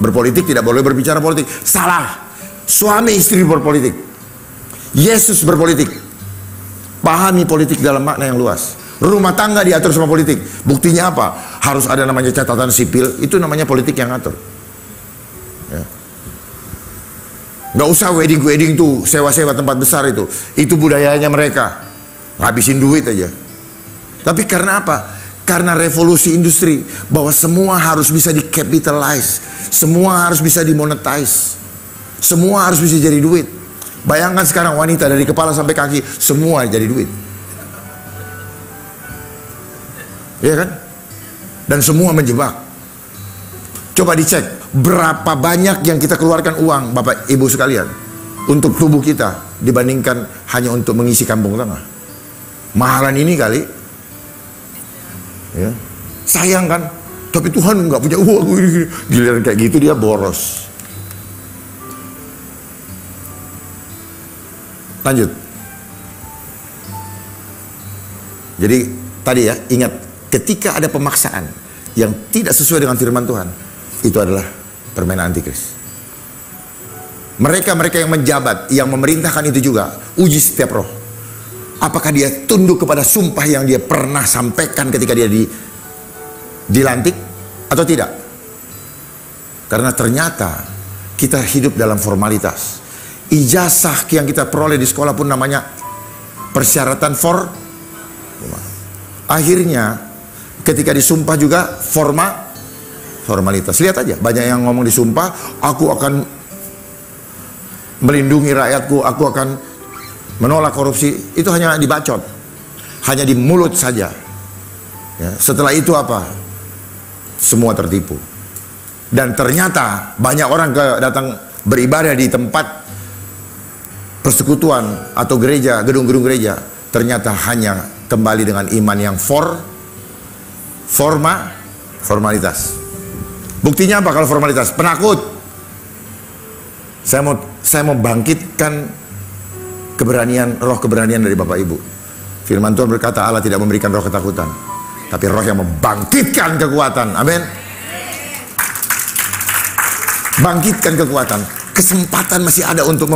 berpolitik, tidak boleh berbicara politik. Salah. Suami istri berpolitik. Yesus berpolitik. Pahami politik dalam makna yang luas. Rumah tangga diatur sama politik. Buktinya apa? Harus ada namanya catatan sipil. Itu namanya politik yang ngatur. Ya. Nggak usah wedding tuh, sewa-sewa tempat besar itu. Itu budayanya mereka. Habisin duit aja. Tapi karena apa? Karena revolusi industri. Bahwa semua harus bisa di-capitalize. Semua harus bisa dimonetize. Semua harus bisa jadi duit. Bayangkan sekarang wanita dari kepala sampai kaki semua jadi duit. Ya kan? Dan semua menjebak. Coba dicek berapa banyak yang kita keluarkan uang, Bapak Ibu sekalian, untuk tubuh kita dibandingkan hanya untuk mengisi kampung tengah. Mahalan ini kali. Ya. Sayang kan? Tapi Tuhan nggak punya uang. Giliran kayak gitu dia boros. Lanjut. Jadi tadi ya, ingat, ketika ada pemaksaan yang tidak sesuai dengan firman Tuhan, itu adalah permainan antikris. Mereka yang menjabat, yang memerintahkan itu juga uji setiap roh. Apakah dia tunduk kepada sumpah yang dia pernah sampaikan ketika dia dilantik atau tidak? Karena ternyata kita hidup dalam formalitas. Ijazah yang kita peroleh di sekolah pun namanya persyaratan akhirnya ketika disumpah juga formalitas. Lihat aja, banyak yang ngomong disumpah, aku akan melindungi rakyatku, aku akan menolak korupsi. Itu hanya dibacot, hanya di mulut saja. Ya, setelah itu apa? Semua tertipu. Dan ternyata banyak orang datang beribadah di tempat persekutuan atau gereja, gedung-gedung gereja, ternyata hanya kembali dengan iman yang formalitas. Buktinya apa kalau formalitas? Penakut. Saya mau bangkitkan roh keberanian dari Bapak Ibu. Firman Tuhan berkata Allah tidak memberikan roh ketakutan, tapi roh yang membangkitkan kekuatan. Amin. Bangkitkan kekuatan. Kesempatan masih ada untuk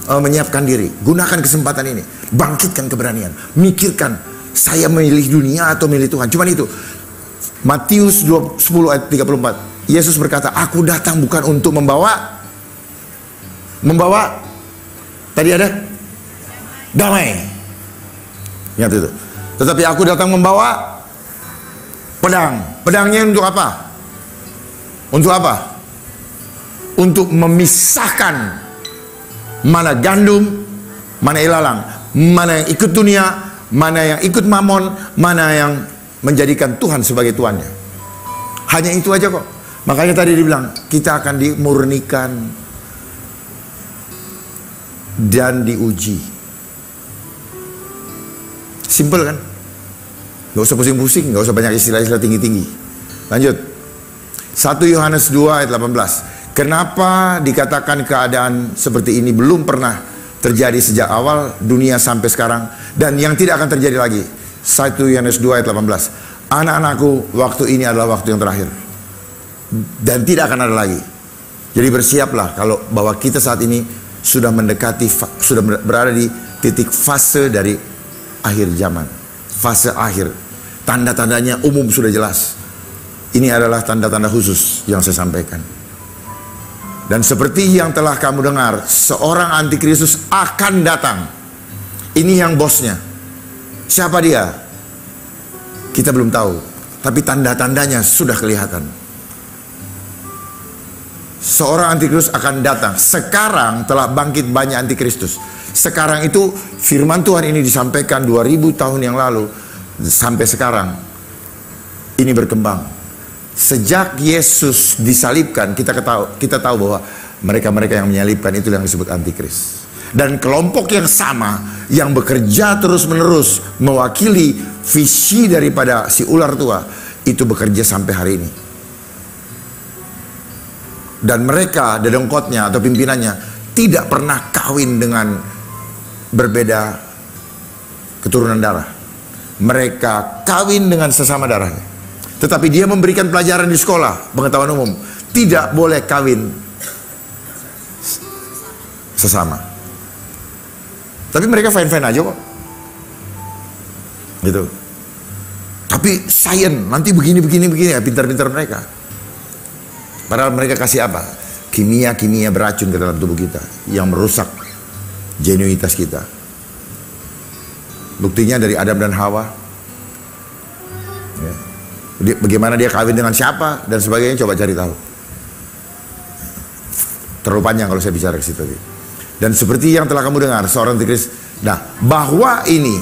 menyiapkan diri. Gunakan kesempatan ini, bangkitkan keberanian, mikirkan saya memilih dunia atau memilih Tuhan. Cuman itu. Matius 10 ayat 34. Yesus berkata, aku datang bukan untuk membawa tadi ada damai. Ingat itu. Tetapi aku datang membawa pedang. Pedangnya untuk apa? Untuk apa? Untuk memisahkan mana gandum, mana ilalang, mana yang ikut dunia, mana yang ikut mamon, mana yang menjadikan Tuhan sebagai tuannya. Hanya itu aja kok. Makanya tadi dibilang kita akan dimurnikan dan diuji. Simple kan? Gak usah pusing-pusing, gak usah banyak istilah-istilah tinggi-tinggi. Lanjut. 1 Yohanes 2 ayat 18. Kenapa dikatakan keadaan seperti ini belum pernah terjadi sejak awal dunia sampai sekarang, dan yang tidak akan terjadi lagi? 1 Yohanes 2 ayat 18. Anak-anakku, waktu ini adalah waktu yang terakhir dan tidak akan ada lagi. Jadi bersiaplah kalau bahwa kita saat ini sudah mendekati, sudah berada di titik fase dari akhir zaman, fase akhir. Tanda-tandanya umum sudah jelas. Ini adalah tanda-tanda khusus yang saya sampaikan. Dan seperti yang telah kamu dengar, seorang antikristus akan datang. Ini yang bosnya. Siapa dia? Kita belum tahu, tapi tanda-tandanya sudah kelihatan. Seorang antikristus akan datang. Sekarang telah bangkit banyak antikristus. Sekarang itu firman Tuhan ini disampaikan 2000 tahun yang lalu sampai sekarang. Ini berkembang. Sejak Yesus disalibkan, kita tahu bahwa mereka-mereka yang menyalibkan itu yang disebut antikris. Dan kelompok yang sama yang bekerja terus-menerus mewakili visi daripada si ular tua itu bekerja sampai hari ini. Dan mereka, dedengkotnya atau pimpinannya, tidak pernah kawin dengan berbeda keturunan darah. Mereka kawin dengan sesama darahnya. Tetapi dia memberikan pelajaran di sekolah, pengetahuan umum, tidak boleh kawin sesama. Tapi mereka fine-fine aja kok. Gitu. Tapi sains nanti begini ya, pintar-pintar mereka. Padahal mereka kasih apa? Kimia beracun ke dalam tubuh kita yang merusak genuinitas kita. Buktinya dari Adam dan Hawa. Ya. Bagaimana dia kawin dengan siapa dan sebagainya, coba cari tahu. Terlalu panjang kalau saya bicara ke situ tadi. Dan seperti yang telah kamu dengar, seorang antikris. Nah, bahwa ini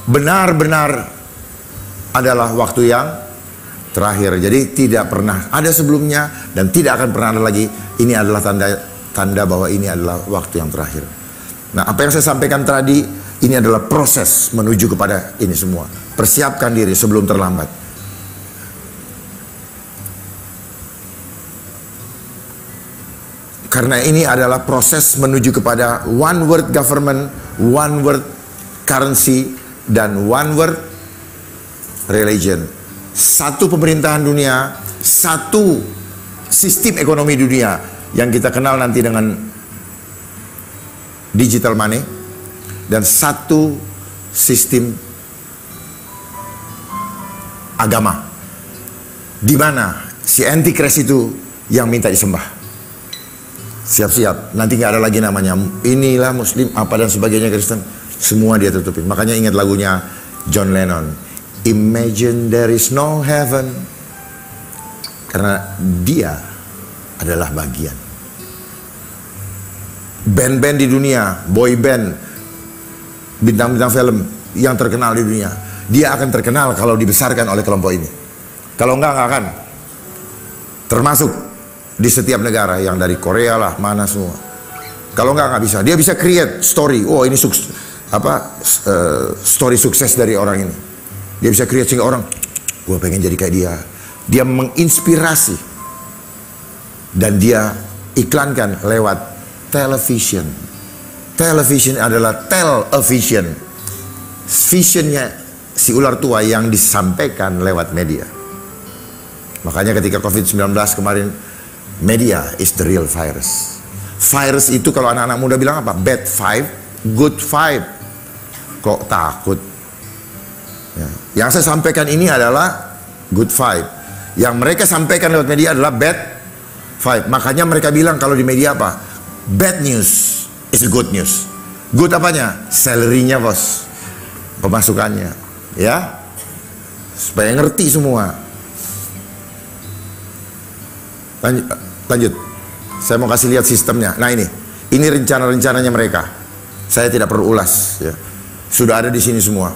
benar-benar adalah waktu yang terakhir. Jadi tidak pernah ada sebelumnya dan tidak akan pernah ada lagi. Ini adalah tanda bahwa ini adalah waktu yang terakhir. Nah, apa yang saya sampaikan tadi, ini adalah proses menuju kepada ini semua. Persiapkan diri sebelum terlambat. Karena ini adalah proses menuju kepada one world government, one world currency, dan one world religion. Satu pemerintahan dunia, satu sistem ekonomi dunia yang kita kenal nanti dengan digital money, dan satu sistem agama di mana si antikris itu yang minta disembah. Siap-siap, nanti nggak ada lagi namanya inilah Muslim apa dan sebagainya Kristen, semua dia tutupin. Makanya ingat lagunya John Lennon, Imagine there is no heaven, karena dia adalah bagian. Band-band di dunia, boy band, bintang-bintang film yang terkenal di dunia, dia akan terkenal kalau dibesarkan oleh kelompok ini. Kalau nggak akan. Termasuk di setiap negara, yang dari Korea lah, mana semua. Kalau nggak bisa. Dia bisa create story. Oh, ini story sukses dari orang ini. Dia bisa create sehingga orang, gue pengen jadi kayak dia. Dia menginspirasi dan dia iklankan lewat television. Television adalah television. Visionnya si ular tua yang disampaikan lewat media. Makanya ketika COVID-19 kemarin, media is the real virus. Virus itu kalau anak-anak muda bilang apa? Bad vibe, good vibe. Kok takut? Ya. Yang saya sampaikan ini adalah good vibe. Yang mereka sampaikan lewat media adalah bad vibe. Makanya mereka bilang kalau di media apa? Bad news is good news. Good apanya? Salary-nya bos, pemasukannya, ya, supaya ngerti semua. Lanjut. Saya mau kasih lihat sistemnya. Nah ini rencana-rencananya mereka. Saya tidak perlu ulas, ya. Sudah ada di sini semua.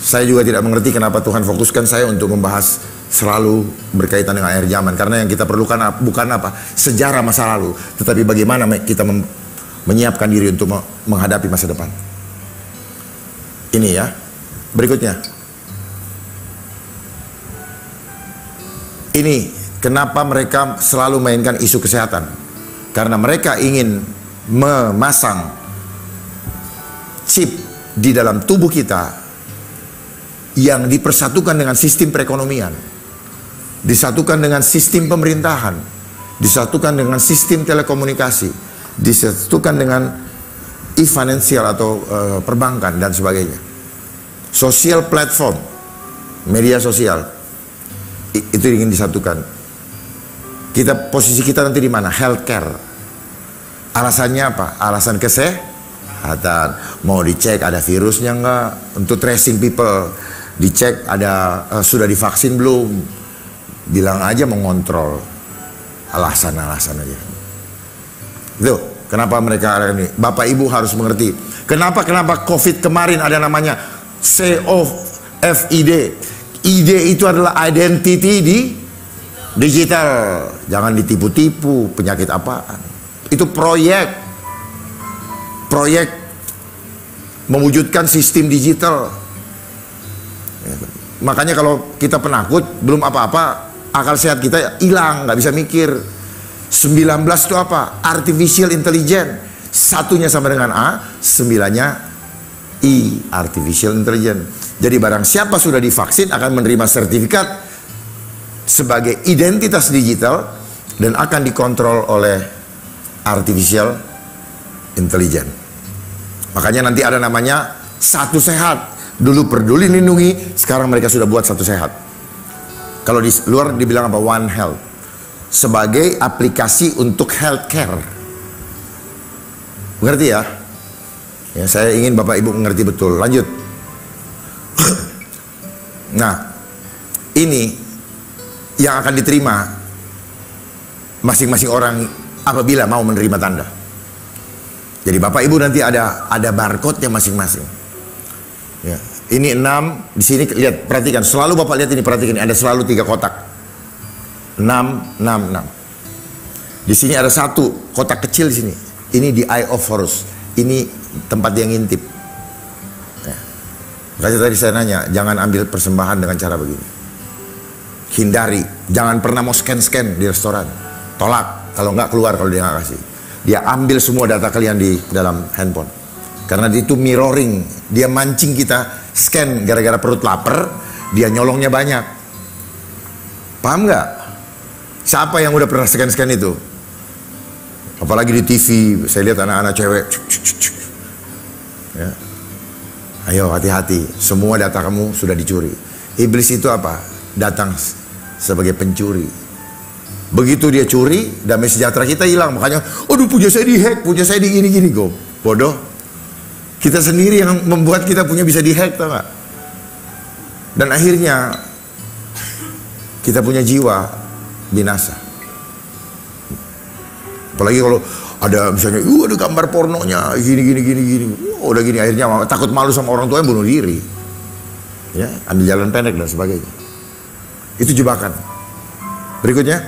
Saya juga tidak mengerti kenapa Tuhan fokuskan saya untuk membahas selalu berkaitan dengan akhir zaman. Karena yang kita perlukan bukan apa sejarah masa lalu, tetapi bagaimana kita menyiapkan diri untuk menghadapi masa depan. Ini ya. Berikutnya. Ini kenapa mereka selalu mainkan isu kesehatan. Karena mereka ingin memasang chip di dalam tubuh kita yang dipersatukan dengan sistem perekonomian, disatukan dengan sistem pemerintahan, disatukan dengan sistem telekomunikasi, disatukan dengan e-financial atau perbankan dan sebagainya. Social platform, media sosial, itu ingin disatukan. Posisi kita nanti di mana? Healthcare. Alasannya apa? Alasan kesehatan. Mau dicek ada virusnya enggak, untuk tracing people, dicek ada sudah divaksin belum, bilang aja mengontrol. Alasan-alasan aja. Itu kenapa mereka ada ini. Bapak Ibu harus mengerti. Kenapa COVID kemarin ada namanya COVID. ID itu adalah identity di digital. Jangan ditipu-tipu, penyakit apaan. Itu proyek mewujudkan sistem digital. Makanya kalau kita penakut, belum apa-apa, akal sehat kita hilang, nggak bisa mikir. 19 itu apa? Artificial intelligence. Satunya sama dengan A, 9-nya I, artificial intelligence. Jadi barang siapa sudah divaksin akan menerima sertifikat sebagai identitas digital dan akan dikontrol oleh artificial intelligence. Makanya nanti ada namanya Satu Sehat. Dulu Peduli Lindungi, sekarang mereka sudah buat Satu Sehat. Kalau di luar dibilang apa? One Health. Sebagai aplikasi untuk healthcare. Mengerti ya? Ya, saya ingin Bapak Ibu mengerti betul. Lanjut. Nah, ini yang akan diterima masing-masing orang apabila mau menerima tanda. Jadi Bapak Ibu nanti ada barcode-nya masing-masing. Ya, ini 6 di sini, lihat, perhatikan. Selalu Bapak lihat ini, perhatikan, ada selalu 3 kotak. 6, 6, 6. Di sini ada 1 kotak kecil di sini. Ini di Eye of Horus. Ini tempat yang ngintip. Makanya tadi saya nanya, jangan ambil persembahan dengan cara begini. Hindari, jangan pernah mau scan-scan di restoran. Tolak, kalau nggak keluar kalau dia nggak kasih. Dia ambil semua data kalian di dalam handphone. Karena itu mirroring, dia mancing kita scan gara-gara perut lapar, dia nyolongnya banyak. Paham nggak? Siapa yang udah pernah scan-scan itu? Apalagi di TV, saya lihat anak-anak cewek. Ya. Ayo hati-hati, semua data kamu sudah dicuri. Iblis itu apa? Datang sebagai pencuri. Begitu dia curi, damai sejahtera kita hilang. Makanya, aduh punya saya dihack, punya saya di gini-gini. Bodoh. Kita sendiri yang membuat kita punya bisa dihack, tau gak? Dan akhirnya kita punya jiwa binasa. Apalagi kalau ada misalnya, ada gambar pornonya, gini. Udah gini, akhirnya takut malu sama orang tuanya, bunuh diri. Ya, ambil jalan pendek dan sebagainya. Itu jebakan. Berikutnya.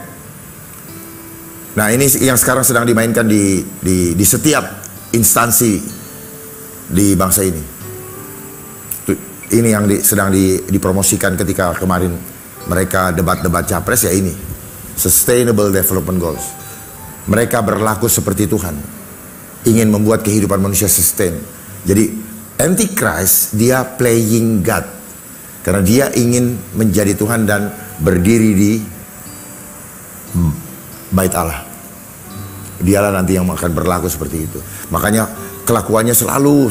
Nah, ini yang sekarang sedang dimainkan di setiap instansi di bangsa ini. Ini yang sedang dipromosikan ketika kemarin mereka debat-debat capres, ya ini. Sustainable Development Goals. Mereka berlaku seperti Tuhan, ingin membuat kehidupan manusia sustain. Jadi Antichrist dia playing God, karena dia ingin menjadi Tuhan dan berdiri di bait Allah. Dialah nanti yang akan berlaku seperti itu. Makanya kelakuannya selalu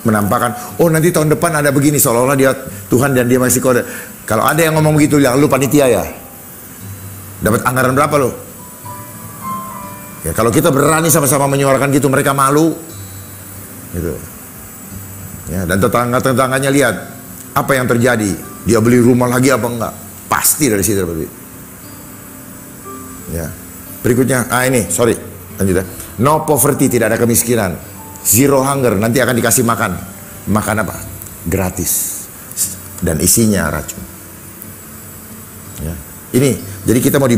menampakkan, oh nanti tahun depan ada begini, seolah-olah dia Tuhan dan dia masih kode. Kalau ada yang ngomong begitu, ya lu panitia ya. Dapat anggaran berapa lo? Ya, kalau kita berani sama-sama menyuarakan gitu, mereka malu. Gitu. Ya, dan tetangga-tetangganya lihat apa yang terjadi. Dia beli rumah lagi apa enggak? Pasti dari situ dapat duit. Ya. Berikutnya, ini, lanjut ya. No poverty, tidak ada kemiskinan. Zero hunger, nanti akan dikasih makan. Makan apa? Gratis. Dan isinya racun. Ya. Ini, jadi kita mau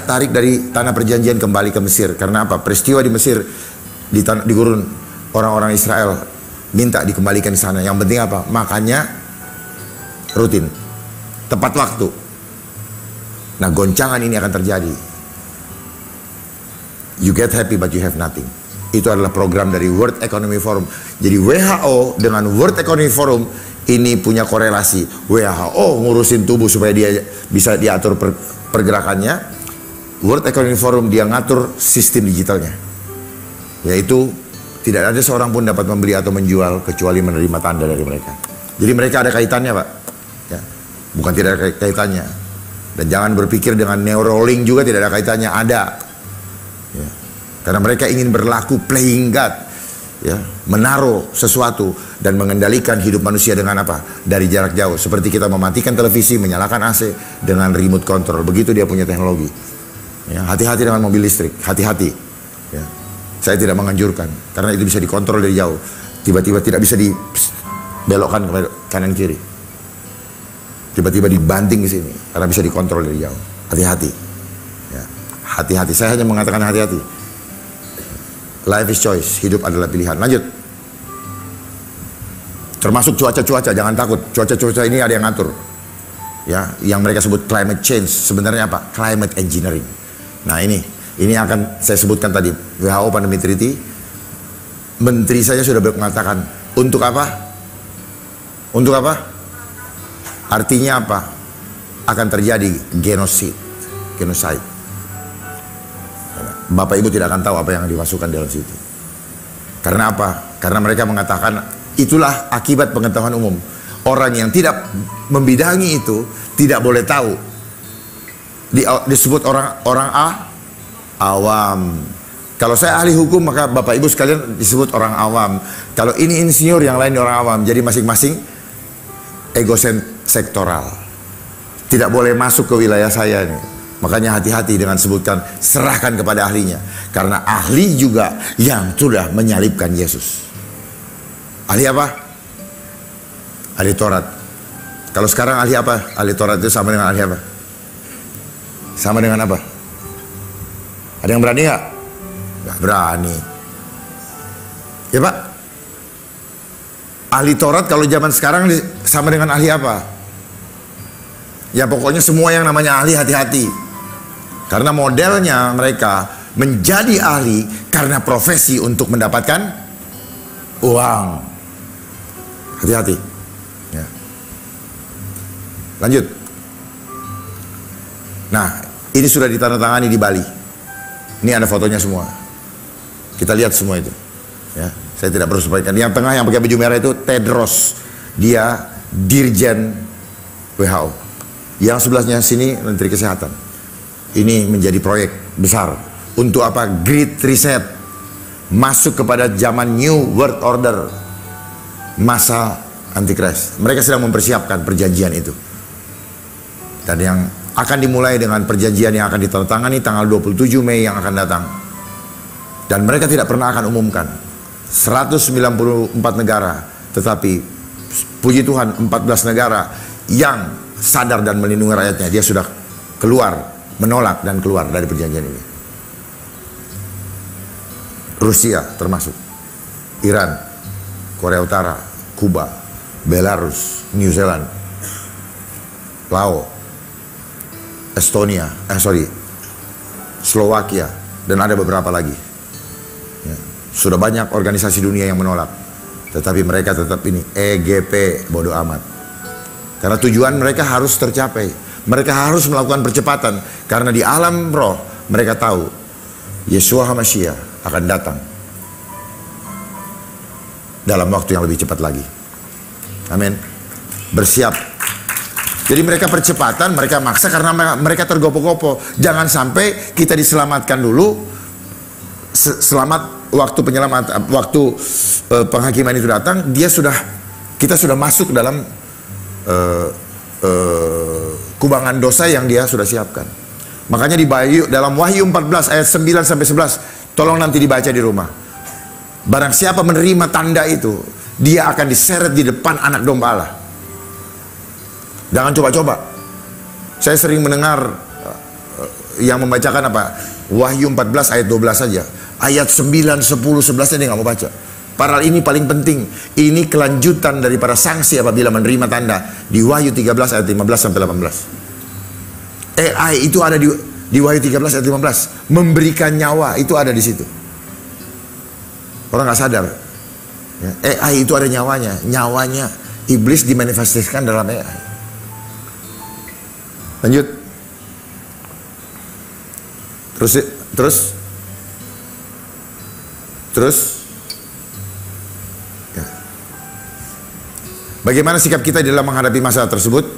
tarik dari tanah perjanjian kembali ke Mesir. Karena apa? Peristiwa di Mesir, di gurun orang-orang Israel minta dikembalikan di sana. Yang penting apa? Makannya rutin, tepat waktu. Nah, goncangan ini akan terjadi. You get happy but you have nothing. Itu adalah program dari World Economic Forum. Jadi WHO dengan World Economic Forum ini punya korelasi. WHO ngurusin tubuh supaya dia bisa diatur pergerakannya. World Economic Forum dia ngatur sistem digitalnya. Yaitu tidak ada seorang pun dapat membeli atau menjual kecuali menerima tanda dari mereka. Jadi mereka ada kaitannya, Pak. Ya. Bukan tidak ada kaitannya. Dan jangan berpikir dengan Neuralink juga tidak ada kaitannya, ada. Ya. Karena mereka ingin berlaku playing God, ya, menaruh sesuatu dan mengendalikan hidup manusia dengan apa? Dari jarak jauh. Seperti kita mematikan televisi, menyalakan AC dengan remote control. Begitu dia punya teknologi. Ya, hati-hati dengan mobil listrik, hati-hati. Ya. Saya tidak menganjurkan, karena itu bisa dikontrol dari jauh. Tiba-tiba tidak bisa dibelokkan ke kanan kiri. Tiba-tiba dibanting ke sini, karena bisa dikontrol dari jauh. Hati-hati. Ya. Hati-hati. Saya hanya mengatakan hati-hati. Life is choice, hidup adalah pilihan. Lanjut. Termasuk cuaca-cuaca, jangan takut. Cuaca-cuaca ini ada yang ngatur. Ya, yang mereka sebut climate change, sebenarnya apa? Climate engineering. Nah, ini akan saya sebutkan tadi. WHO Pandemic Treaty. Menteri saya sudah mengatakan, untuk apa? Untuk apa? Artinya apa? Akan terjadi genocide. Bapak Ibu tidak akan tahu apa yang dimasukkan dalam situ. Karena apa? Karena mereka mengatakan itulah akibat pengetahuan umum. Orang yang tidak membidangi itu tidak boleh tahu. Disebut orang awam. Kalau saya ahli hukum, maka Bapak Ibu sekalian disebut orang awam. Kalau ini insinyur, yang lain orang awam. Jadi masing-masing sektoral. Tidak boleh masuk ke wilayah saya nih. Makanya hati-hati dengan sebutkan serahkan kepada ahlinya. Karena ahli juga yang sudah menyalibkan Yesus. Ahli apa? Ahli Taurat. Kalau sekarang ahli apa? Ahli Taurat itu sama dengan ahli apa? Sama dengan apa? Ada yang berani nggak? Nggak berani. Ya Pak? Ahli Taurat kalau zaman sekarang sama dengan ahli apa? Ya pokoknya semua yang namanya ahli hati-hati. Karena modelnya mereka menjadi ahli karena profesi untuk mendapatkan uang. Hati-hati. Ya. Lanjut. Nah, ini sudah ditandatangani di Bali. Ini ada fotonya semua. Kita lihat semua itu. Ya, saya tidak perlu sampaikan. Yang tengah yang pakai baju merah itu Tedros. Dia Dirjen WHO. Yang sebelahnya sini Menteri Kesehatan. Ini menjadi proyek besar. Untuk apa? Great Reset. Masuk kepada zaman New World Order. Masa Antikris. Mereka sedang mempersiapkan perjanjian itu. Dan yang akan dimulai dengan perjanjian yang akan ditandatangani tanggal 27 Mei yang akan datang. Dan mereka tidak pernah akan umumkan. 194 negara. Tetapi puji Tuhan 14 negara yang sadar dan melindungi rakyatnya. Dia sudah keluar, menolak dan keluar dari perjanjian ini. Rusia termasuk, Iran, Korea Utara, Kuba, Belarus, New Zealand, Laos, Estonia, Slovakia, dan ada beberapa lagi. Ya. Sudah banyak organisasi dunia yang menolak, tetapi mereka tetap ini EGP, bodoh amat. Karena tujuan mereka harus tercapai, Mereka harus melakukan percepatan karena di alam roh mereka tahu Yeshua HaMashiach akan datang dalam waktu yang lebih cepat lagi. Amin. Bersiap. Jadi mereka percepatan, mereka maksa karena mereka tergopoh-gopoh. Jangan sampai kita diselamatkan dulu, selamat waktu penyelamat, waktu penghakiman itu datang, kita sudah masuk dalam kubangan dosa yang dia sudah siapkan. Makanya dalam Wahyu 14 ayat 9 sampai 11, tolong nanti dibaca di rumah. Barang siapa menerima tanda itu, dia akan diseret di depan anak domba Allah. Jangan coba-coba. Saya sering mendengar yang membacakan apa? Wahyu 14 ayat 12 saja. Ayat 9, 10, 11 dia nggak mau baca. Padahal ini paling penting. Ini kelanjutan daripada sanksi apabila menerima tanda. Di Wahyu 13 ayat 15 sampai 18. AI itu ada di Wahyu 13 ayat 15. Memberikan nyawa itu ada di situ. Orang nggak sadar. Ya, AI itu ada nyawanya. Nyawanya iblis dimanifestasikan dalam AI. Lanjut. Terus. Ya. Bagaimana sikap kita dalam menghadapi masalah tersebut?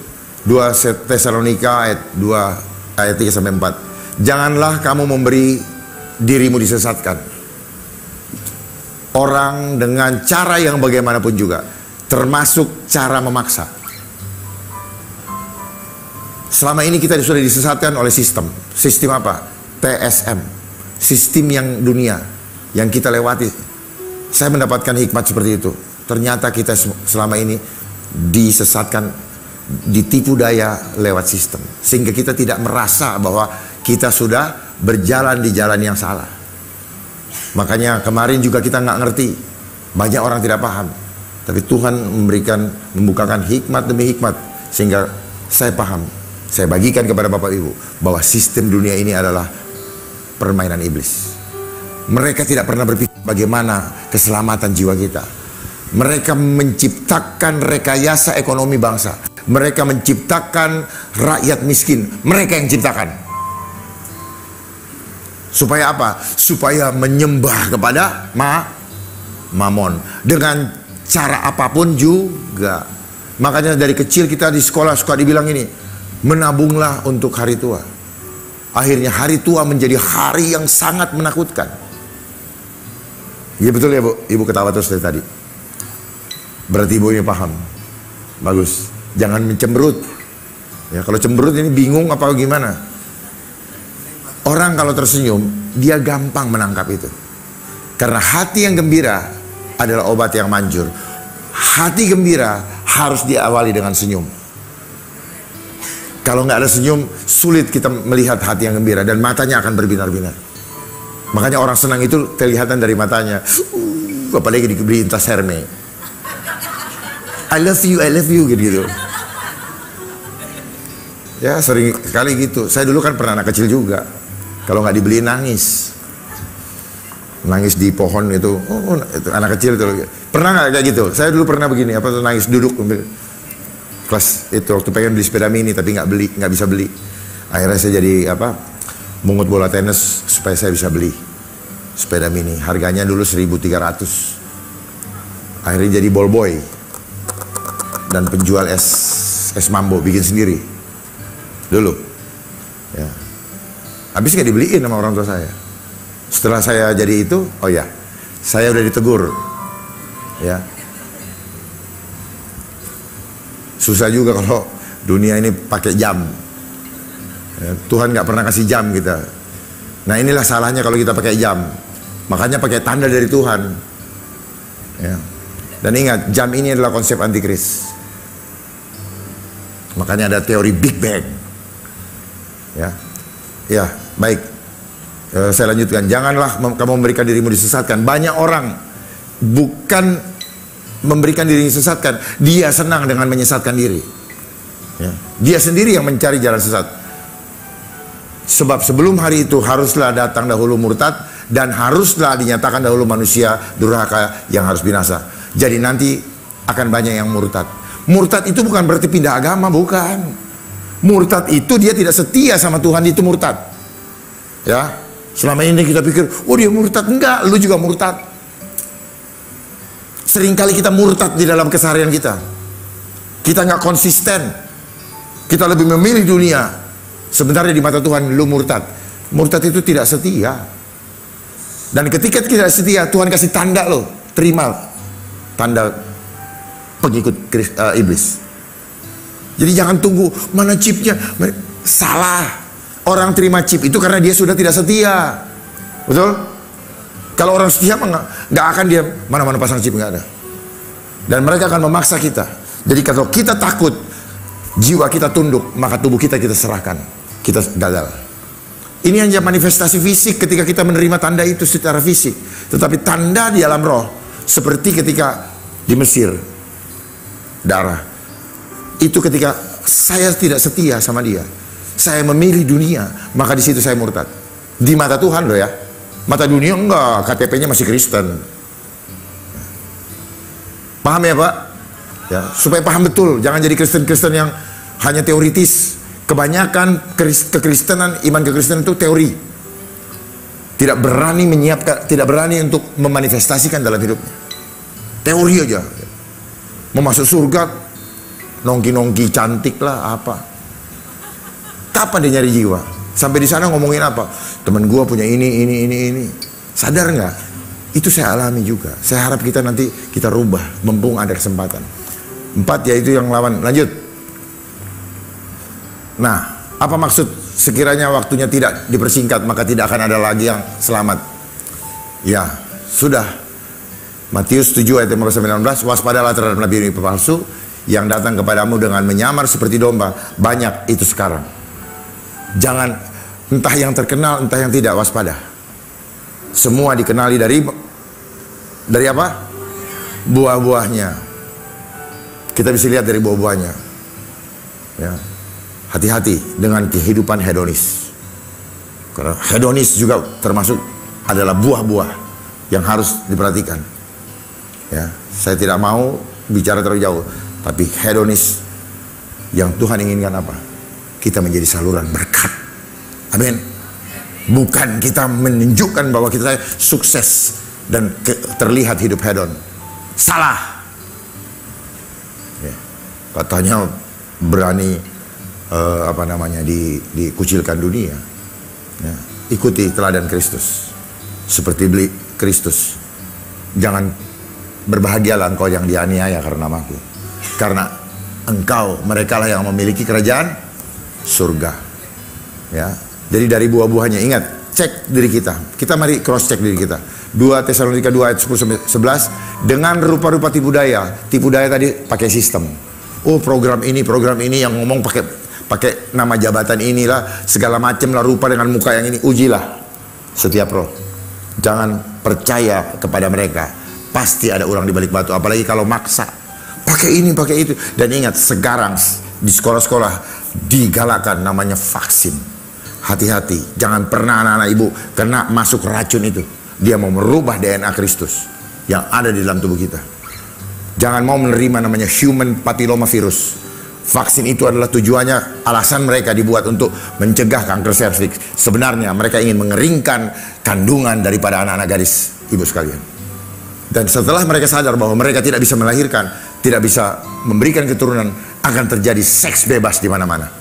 2 Tesalonika ayat 2 ayat 3 sampai 4. Janganlah kamu memberi dirimu disesatkan orang dengan cara yang bagaimanapun juga, termasuk cara memaksa. Selama ini kita sudah disesatkan oleh sistem. Sistem apa? TSM. Sistem yang dunia yang kita lewati. Saya mendapatkan hikmat seperti itu. Ternyata kita selama ini disesatkan, ditipu daya lewat sistem. Sehingga kita tidak merasa bahwa kita sudah berjalan di jalan yang salah. Makanya kemarin juga kita nggak ngerti. Banyak orang tidak paham. Tapi Tuhan membukakan hikmat demi hikmat. Sehingga saya paham. Saya bagikan kepada Bapak Ibu bahwa sistem dunia ini adalah permainan iblis. Mereka tidak pernah berpikir bagaimana keselamatan jiwa kita. Mereka menciptakan rekayasa ekonomi bangsa. Mereka menciptakan rakyat miskin. Mereka yang ciptakan. Supaya apa? Supaya menyembah kepada Mamon. Dengan cara apapun juga. Makanya dari kecil kita di sekolah suka dibilang ini, menabunglah untuk hari tua. Akhirnya hari tua menjadi hari yang sangat menakutkan. Iya betul ya Bu? Ibu ketawa terus dari tadi. Berarti Ibu ini paham. Bagus. Jangan mencemberut. Ya, kalau cemberut ini bingung apa gimana. Orang kalau tersenyum, dia gampang menangkap itu. Karena hati yang gembira adalah obat yang manjur. Hati gembira harus diawali dengan senyum. Kalau nggak ada senyum, sulit kita melihat hati yang gembira dan matanya akan berbinar-binar. Makanya orang senang itu kelihatan dari matanya. Apalagi dibeli tas Hermes. I love you gitu. Ya sering sekali gitu. Saya dulu kan pernah anak kecil juga. Kalau nggak dibeli nangis di pohon itu. Itu anak kecil itu. Pernah nggak kayak gitu? Saya dulu pernah begini. Apa tuh nangis duduk kelas itu waktu pengen beli sepeda mini tapi nggak bisa beli. Akhirnya saya jadi mungut bola tenis supaya saya bisa beli sepeda mini. Harganya dulu 1.300. Akhirnya jadi ball boy dan penjual es mambo bikin sendiri dulu. Ya. Habis nggak dibeliin sama orang tua saya. Setelah saya jadi itu, saya udah ditegur. Ya. Susah juga kalau dunia ini pakai jam. Ya, Tuhan nggak pernah kasih jam kita. Nah inilah salahnya kalau kita pakai jam. Makanya pakai tanda dari Tuhan. Ya. Dan ingat, jam ini adalah konsep antikris. Makanya ada teori Big Bang. Ya, baik. Saya lanjutkan. Janganlah kamu memberikan dirimu disesatkan. Banyak orang bukan memberikan diri disesatkan, dia senang dengan menyesatkan diri. Ya. Dia sendiri yang mencari jalan sesat. Sebab sebelum hari itu haruslah datang dahulu murtad dan haruslah dinyatakan dahulu manusia durhaka yang harus binasa. Jadi nanti akan banyak yang murtad. Murtad itu bukan berarti pindah agama, bukan. Murtad itu dia tidak setia sama Tuhan, itu murtad. Ya, selama ini kita pikir, oh dia murtad. Enggak, lu juga murtad. Seringkali kita murtad di dalam keseharian kita. Kita nggak konsisten. Kita lebih memilih dunia. Sebenarnya di mata Tuhan, lu murtad. Murtad itu tidak setia. Dan ketika tidak setia, Tuhan kasih tanda lo, terima tanda pengikut iblis. Jadi jangan tunggu mana chipnya. Salah. Orang terima chip itu karena dia sudah tidak setia. Betul? Kalau orang setia nggak akan dia mana-mana pasang chip, nggak ada. Dan mereka akan memaksa kita. Jadi kalau kita takut, jiwa kita tunduk, maka tubuh kita serahkan. Kita gagal. Ini hanya manifestasi fisik ketika kita menerima tanda itu secara fisik. Tetapi tanda di alam roh, seperti ketika di Mesir, darah. Itu ketika saya tidak setia sama dia, saya memilih dunia, maka di situ saya murtad. Di mata Tuhan loh ya. Mata dunia enggak, KTP-nya masih Kristen. Paham ya Pak? Ya, supaya paham betul, jangan jadi Kristen-Kristen yang hanya teoritis. Kebanyakan kekristenan, iman kekristenan itu teori. Tidak berani menyiapkan, tidak berani untuk memanifestasikan dalam hidupnya. Teori aja. Mau masuk surga, nongki-nongki cantik lah apa. Kapan dia nyari jiwa? Sampai di sana ngomongin apa? Temen gua punya ini. Sadar nggak? Itu saya alami juga. Saya harap kita nanti kita rubah, mumpung ada kesempatan. 4 yaitu yang lawan. Lanjut. Nah, apa maksud sekiranya waktunya tidak dipersingkat maka tidak akan ada lagi yang selamat? Ya, sudah. Matius 7 ayat 19, waspadalah terhadap nabi palsu yang datang kepadamu dengan menyamar seperti domba. Banyak itu sekarang. Jangan, entah yang terkenal, entah yang tidak, waspada. Semua dikenali dari apa? Buah-buahnya. Kita bisa lihat dari buah-buahnya. Ya. Hati-hati dengan kehidupan hedonis. Karena hedonis juga termasuk adalah buah-buah yang harus diperhatikan. Ya, saya tidak mau bicara terlalu jauh. Tapi hedonis yang Tuhan inginkan apa? Kita menjadi saluran berkat. Amin. Bukan kita menunjukkan bahwa kita sukses dan terlihat hidup hedon. Salah. Ya. Katanya berani dikucilkan dunia. Ya. Ikuti teladan Kristus. Seperti beli Kristus. Jangan berbahagialah engkau yang dianiaya karena namaku. Karena mereka lah yang memiliki kerajaan surga. Ya. Jadi dari buah-buahnya, ingat, cek diri kita. Kita mari cross check diri kita. 2 Tesalonika 2 ayat 10-11, dengan rupa-rupa tipu daya. Tipu daya tadi pakai sistem. Oh, program ini yang ngomong pakai nama jabatan inilah, segala macam lah, rupa dengan muka yang ini. Ujilah setiap roh. Jangan percaya kepada mereka. Pasti ada orang di balik batu, apalagi kalau maksa. Pakai ini, pakai itu. Dan ingat, sekarang di sekolah-sekolah digalakkan namanya vaksin. Hati-hati, jangan pernah anak-anak ibu kena masuk racun itu. Dia mau merubah DNA Kristus yang ada di dalam tubuh kita. Jangan mau menerima namanya human papilloma virus. Vaksin itu adalah tujuannya, alasan mereka dibuat untuk mencegah kanker serviks. Sebenarnya mereka ingin mengeringkan kandungan daripada anak-anak gadis ibu sekalian. Dan setelah mereka sadar bahwa mereka tidak bisa melahirkan, tidak bisa memberikan keturunan, akan terjadi seks bebas di mana-mana.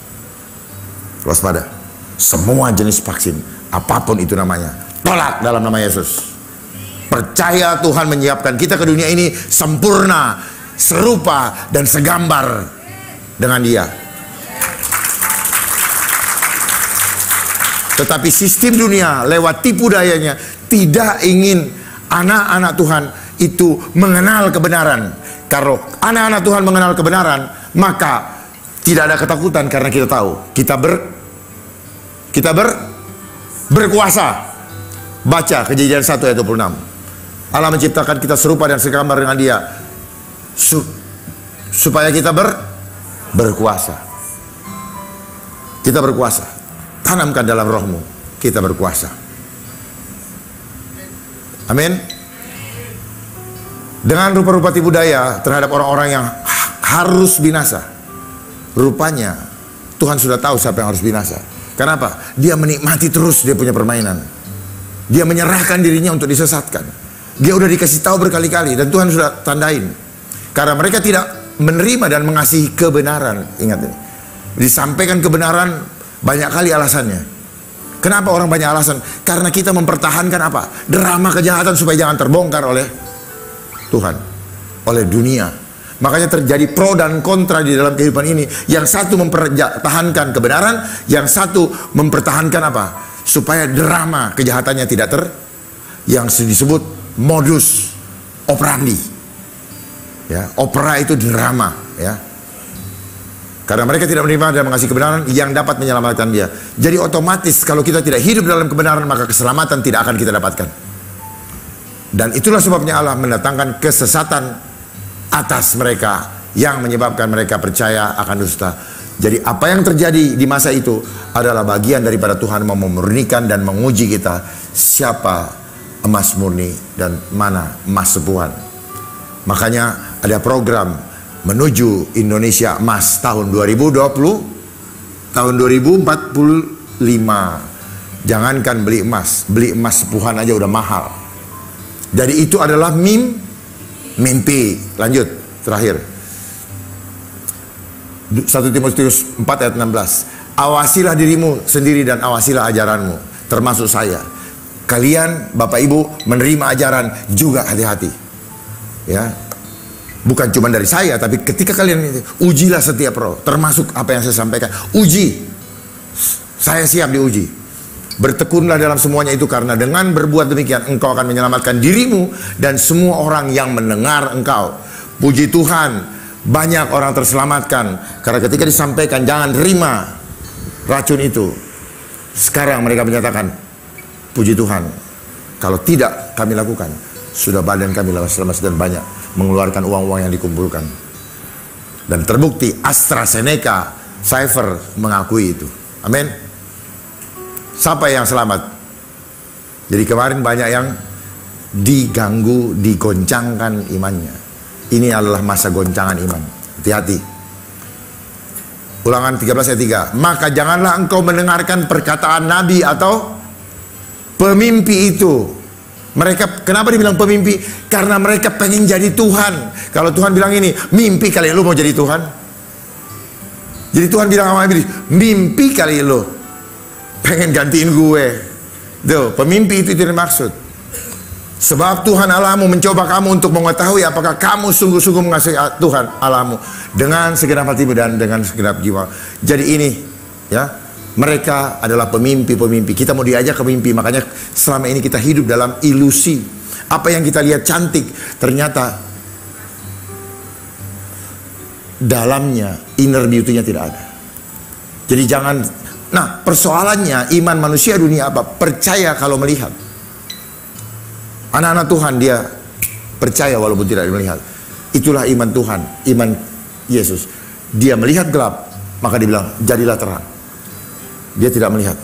Waspada. Semua jenis vaksin, apapun itu namanya, tolak dalam nama Yesus. Percaya Tuhan menyiapkan kita ke dunia ini sempurna, serupa, dan segambar dengan Dia. Tetapi sistem dunia lewat tipu dayanya tidak ingin anak-anak Tuhan itu mengenal kebenaran. Kalau anak-anak Tuhan mengenal kebenaran, maka tidak ada ketakutan karena kita tahu kita berkuasa. Baca Kejadian 1 ayat 26. Allah menciptakan kita serupa dan segambar dengan Dia supaya kita berkuasa. Kita berkuasa. Tanamkan dalam rohmu, kita berkuasa. Amin. Dengan rupa-rupa tipu daya terhadap orang-orang yang harus binasa. Rupanya Tuhan sudah tahu siapa yang harus binasa. Kenapa? Dia menikmati terus dia punya permainan. Dia menyerahkan dirinya untuk disesatkan. Dia udah dikasih tahu berkali-kali dan Tuhan sudah tandain. Karena mereka tidak menerima dan mengasihi kebenaran. Ingat ini. Disampaikan kebenaran banyak kali alasannya. Kenapa orang banyak alasan? Karena kita mempertahankan apa? Drama kejahatan supaya jangan terbongkar oleh Tuhan, oleh dunia. Makanya terjadi pro dan kontra di dalam kehidupan ini. Yang satu mempertahankan kebenaran, yang satu mempertahankan apa? Supaya drama kejahatannya tidak yang disebut modus operandi. Ya, opera itu drama, ya. Karena mereka tidak menerima dan mengasihi kebenaran yang dapat menyelamatkan dia. Jadi otomatis kalau kita tidak hidup dalam kebenaran, maka keselamatan tidak akan kita dapatkan. Dan itulah sebabnya Allah mendatangkan kesesatan atas mereka yang menyebabkan mereka percaya akan dusta. Jadi apa yang terjadi di masa itu adalah bagian daripada Tuhan mau memurnikan dan menguji kita siapa emas murni dan mana emas sepuhan. Makanya ada program menuju Indonesia emas tahun 2020, tahun 2045. Jangankan beli emas sepuhan aja udah mahal. Jadi itu adalah mimpi. Lanjut, terakhir 1 Timotius 4 ayat 16. Awasilah dirimu sendiri dan awasilah ajaranmu, termasuk saya. Kalian Bapak Ibu menerima ajaran juga hati-hati. Ya. Bukan cuma dari saya, tapi ketika kalian ujilah setiap roh, termasuk apa yang saya sampaikan. Uji. Saya siap diuji. Bertekunlah dalam semuanya itu, karena dengan berbuat demikian engkau akan menyelamatkan dirimu dan semua orang yang mendengar engkau. Puji Tuhan, banyak orang terselamatkan karena ketika disampaikan jangan terima racun itu. Sekarang mereka menyatakan, puji Tuhan, kalau tidak kami lakukan, sudah badan kami lemas dan banyak mengeluarkan uang-uang yang dikumpulkan. Dan terbukti AstraZeneca, Pfizer mengakui itu. Amin. Siapa yang selamat? Jadi kemarin banyak yang diganggu, digoncangkan imannya. Ini adalah masa goncangan iman. Hati-hati. Ulangan 13 ayat 3. Maka janganlah engkau mendengarkan perkataan nabi atau pemimpi itu. Mereka, kenapa dibilang pemimpi? Karena mereka pengen jadi Tuhan. Kalau Tuhan bilang ini, mimpi kali lu mau jadi Tuhan. Jadi Tuhan bilang sama iblis, mimpi kali lu pengen gantiin gue. Tuh, pemimpi itu tidak maksud. Sebab Tuhan Allahmu mencoba kamu untuk mengetahui apakah kamu sungguh-sungguh mengasihi Tuhan Allahmu dengan segenap hatimu dan dengan segenap jiwa. Jadi ini, ya, mereka adalah pemimpi-pemimpi. Kita mau diajak ke mimpi. Makanya selama ini kita hidup dalam ilusi. Apa yang kita lihat cantik, ternyata dalamnya, inner beauty-nya tidak ada. Jadi jangan. Nah, persoalannya iman manusia dunia apa? Percaya kalau melihat. Anak-anak Tuhan dia percaya walaupun tidak melihat. Itulah iman Tuhan, iman Yesus. Dia melihat gelap, maka dibilang jadilah terang. Dia tidak melihat.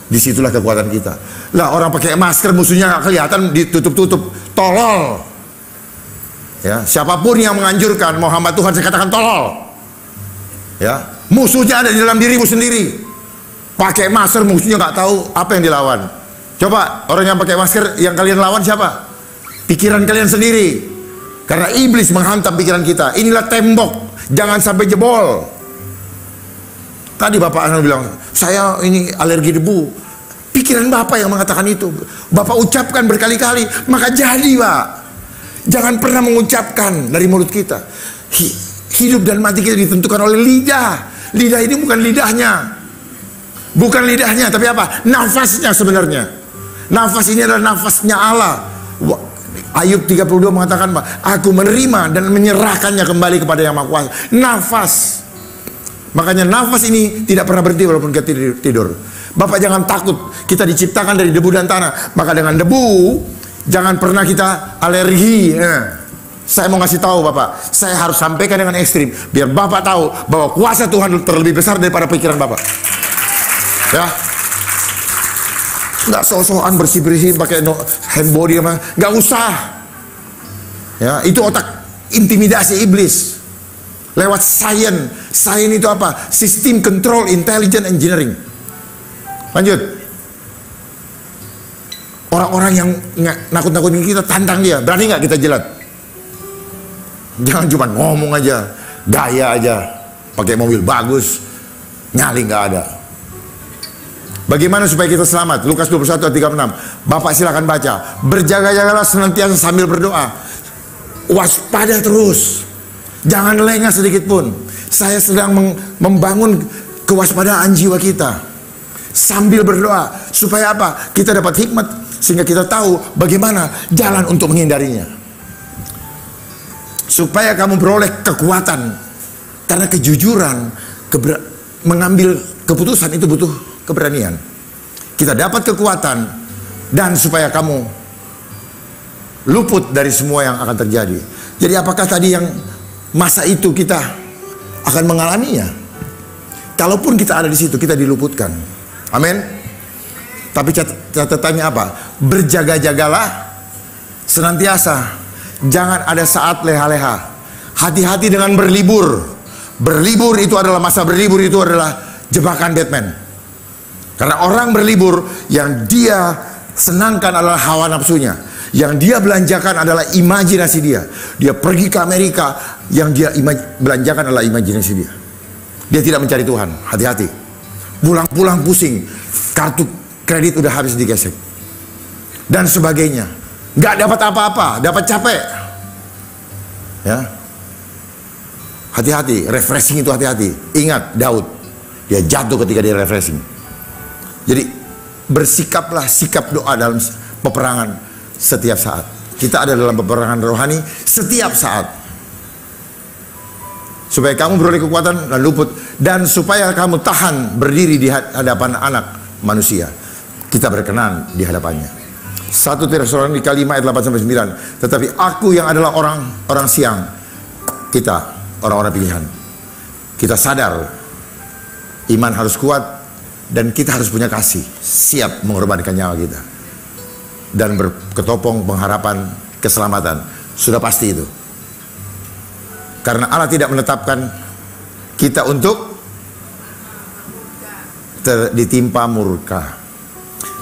Disitulah kekuatan kita. Lah, orang pakai masker musuhnya nggak kelihatan, ditutup-tutup, tolol. Ya, siapapun yang menganjurkan mau hamba Tuhan, saya katakan tolol. Ya, musuhnya ada di dalam dirimu sendiri. Pakai masker musuhnya nggak tahu apa yang dilawan. Coba orang yang pakai masker yang kalian lawan siapa? Pikiran kalian sendiri. Karena iblis menghantam pikiran kita. Inilah tembok, jangan sampai jebol. Tadi Bapak Anan bilang, saya ini alergi debu. Pikiran Bapak yang mengatakan itu. Bapak ucapkan berkali-kali, maka jadi Pak. Jangan pernah mengucapkan dari mulut kita. Hidup dan mati kita ditentukan oleh lidah. Lidah ini bukan lidahnya. Bukan lidahnya, tapi apa? Nafasnya sebenarnya. Nafas ini adalah nafasnya Allah. Ayub 32 mengatakan, Pak, aku menerima dan menyerahkannya kembali kepada Yang Maha Kuasa. Nafas. Makanya nafas ini tidak pernah berhenti walaupun kita tidur. Bapak jangan takut, kita diciptakan dari debu dan tanah. Maka dengan debu, jangan pernah kita alergi. Saya mau ngasih tahu Bapak, saya harus sampaikan dengan ekstrim, biar Bapak tahu bahwa kuasa Tuhan terlebih besar daripada pikiran Bapak. Ya, nggak so-soan bersih-bersih pakai hand body apa, nggak usah. Ya, itu otak intimidasi iblis lewat sains. Sains itu apa? Sistem control intelligent engineering. Lanjut. Orang-orang yang nakut-nakutin kita, tantang dia. Berani nggak kita jilat? Jangan cuma ngomong aja, gaya aja, pakai mobil bagus, nyali nggak ada. Bagaimana supaya kita selamat? Lukas 21 ayat 36. Bapak silakan baca. Berjaga-jagalah senantiasa sambil berdoa. Waspada terus. Jangan lengah sedikit pun. Saya sedang membangun kewaspadaan jiwa kita. Sambil berdoa. Supaya apa? Kita dapat hikmat. Sehingga kita tahu bagaimana jalan untuk menghindarinya. Supaya kamu beroleh kekuatan. Karena kejujuran, mengambil keputusan itu butuh keberanian. Kita dapat kekuatan. Dan supaya kamu luput dari semua yang akan terjadi. Jadi apakah tadi yang masa itu kita akan mengalaminya? Kalaupun kita ada di situ, kita diluputkan. Amin. Tapi catatannya apa? Berjaga-jagalah senantiasa. Jangan ada saat leha-leha. Hati-hati dengan berlibur. Berlibur itu adalah, masa berlibur itu adalah jebakan Batman. Karena orang berlibur yang dia senangkan adalah hawa nafsunya. Yang dia belanjakan adalah imajinasi dia. Dia pergi ke Amerika, yang dia belanjakan adalah imajinasi dia. Dia tidak mencari Tuhan. Hati-hati. Pulang-pulang pusing, kartu kredit udah habis digesek, dan sebagainya. Nggak dapat apa-apa, dapat capek. Ya, hati-hati. Refreshing itu hati-hati. Ingat Daud, dia jatuh ketika dia refreshing. Jadi bersikaplah sikap doa dalam peperangan setiap saat. Kita ada dalam peperangan rohani setiap saat. Supaya kamu beroleh kekuatan dan luput, dan supaya kamu tahan berdiri di hadapan anak manusia. Kita berkenan di hadapannya. 1 Tesalonika 5 ayat 8-9. Tetapi aku yang adalah orang siang, kita orang-orang pilihan. Kita sadar iman harus kuat, dan kita harus punya kasih, siap mengorbankan nyawa kita, dan berketopong pengharapan keselamatan. Sudah pasti itu. Karena Allah tidak menetapkan kita untuk ditimpa murka.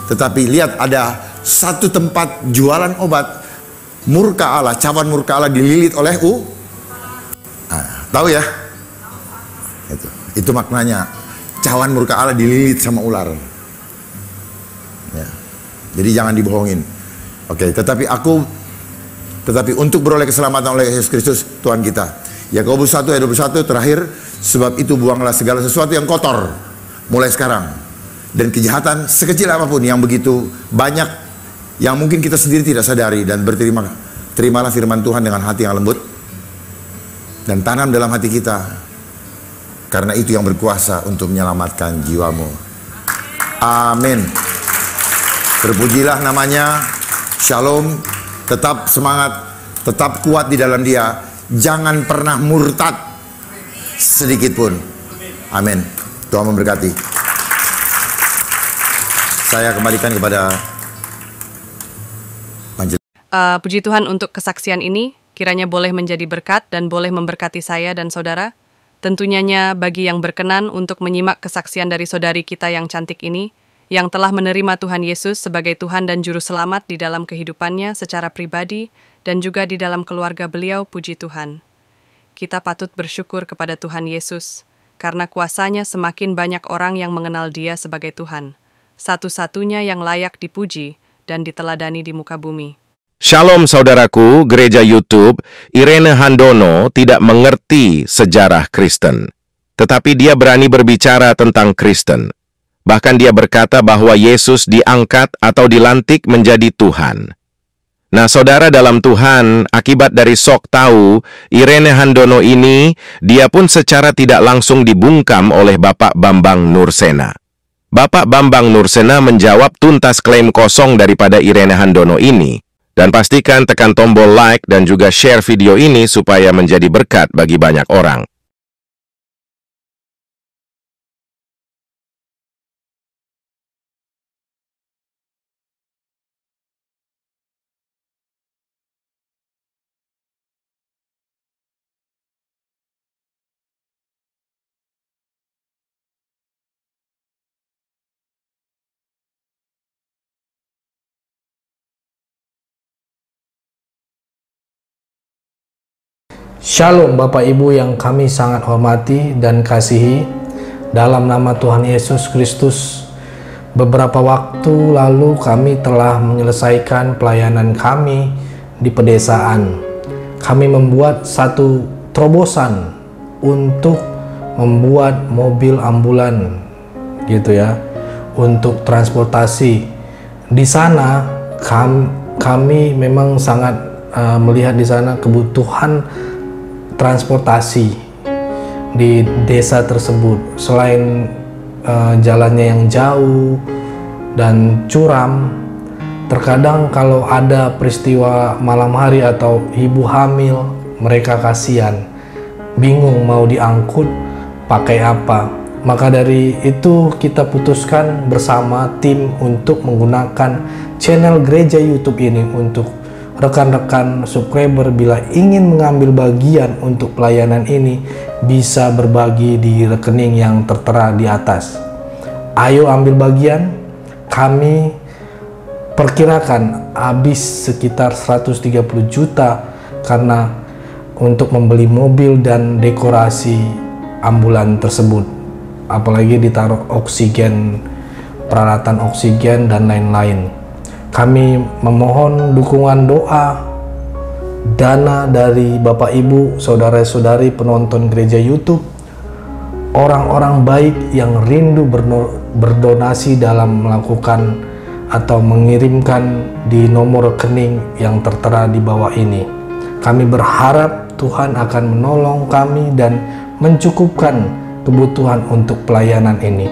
Tetapi lihat, ada satu tempat jualan obat murka Allah, cawan murka Allah dililit oleh tahu ya? Itu maknanya, cawan murka Allah dililit sama ular. Ya. Jadi jangan dibohongin. Oke, tetapi untuk beroleh keselamatan oleh Yesus Kristus Tuhan kita. Yakobus 1 ayat 21 terakhir, sebab itu buanglah segala sesuatu yang kotor mulai sekarang, dan kejahatan sekecil apapun yang begitu banyak, yang mungkin kita sendiri tidak sadari, dan terimalah firman Tuhan dengan hati yang lembut, dan tanam dalam hati kita, karena itu yang berkuasa untuk menyelamatkan jiwamu. Amin. Terpujilah namanya. Shalom. Tetap semangat, tetap kuat di dalam Dia. Jangan pernah murtad sedikit pun. Amin. Tuhan memberkati. Saya kembalikan kepada majelis. Puji Tuhan untuk kesaksian ini. Kiranya boleh menjadi berkat dan boleh memberkati saya dan saudara. Tentunya bagi yang berkenan untuk menyimak kesaksian dari saudari kita yang cantik ini, yang telah menerima Tuhan Yesus sebagai Tuhan dan Juru Selamat di dalam kehidupannya secara pribadi dan juga di dalam keluarga beliau, puji Tuhan. Kita patut bersyukur kepada Tuhan Yesus, karena kuasanya semakin banyak orang yang mengenal Dia sebagai Tuhan, satu-satunya yang layak dipuji dan diteladani di muka bumi. Shalom saudaraku, gereja YouTube, Irene Handono tidak mengerti sejarah Kristen. Tetapi dia berani berbicara tentang Kristen. Bahkan dia berkata bahwa Yesus diangkat atau dilantik menjadi Tuhan. Nah saudara dalam Tuhan, akibat dari sok tahu, Irene Handono ini, dia pun secara tidak langsung dibungkam oleh Bapak Bambang Nursena. Bapak Bambang Nursena menjawab tuntas klaim kosong daripada Irene Handono ini. Dan pastikan tekan tombol like dan juga share video ini supaya menjadi berkat bagi banyak orang. Shalom Bapak Ibu yang kami sangat hormati dan kasihi, dalam nama Tuhan Yesus Kristus. Beberapa waktu lalu kami telah menyelesaikan pelayanan kami di pedesaan. Kami membuat satu terobosan untuk membuat mobil ambulan gitu ya, untuk transportasi. Di sana kami memang sangat melihat di sana kebutuhan transportasi di desa tersebut. Selain jalannya yang jauh dan curam, terkadang kalau ada peristiwa malam hari atau ibu hamil, mereka kasihan, bingung mau diangkut pakai apa. Maka dari itu kita putuskan bersama tim untuk menggunakan channel Gereja YouTube ini untuk rekan-rekan subscriber bila ingin mengambil bagian untuk pelayanan ini bisa berbagi di rekening yang tertera di atas. Ayo ambil bagian. Kami perkirakan habis sekitar 130 juta karena untuk membeli mobil dan dekorasi ambulan tersebut, apalagi ditaruh oksigen, peralatan oksigen dan lain-lain. Kami memohon dukungan doa, dana dari Bapak Ibu, saudara-saudari penonton Gereja YouTube, orang-orang baik yang rindu berdonasi dalam melakukan atau mengirimkan di nomor rekening yang tertera di bawah ini. Kami berharap Tuhan akan menolong kami dan mencukupkan kebutuhan untuk pelayanan ini.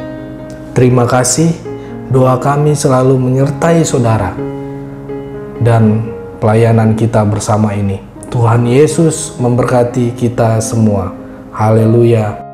Terima kasih. Doa kami selalu menyertai saudara dan pelayanan kita bersama ini. Tuhan Yesus memberkati kita semua. Haleluya.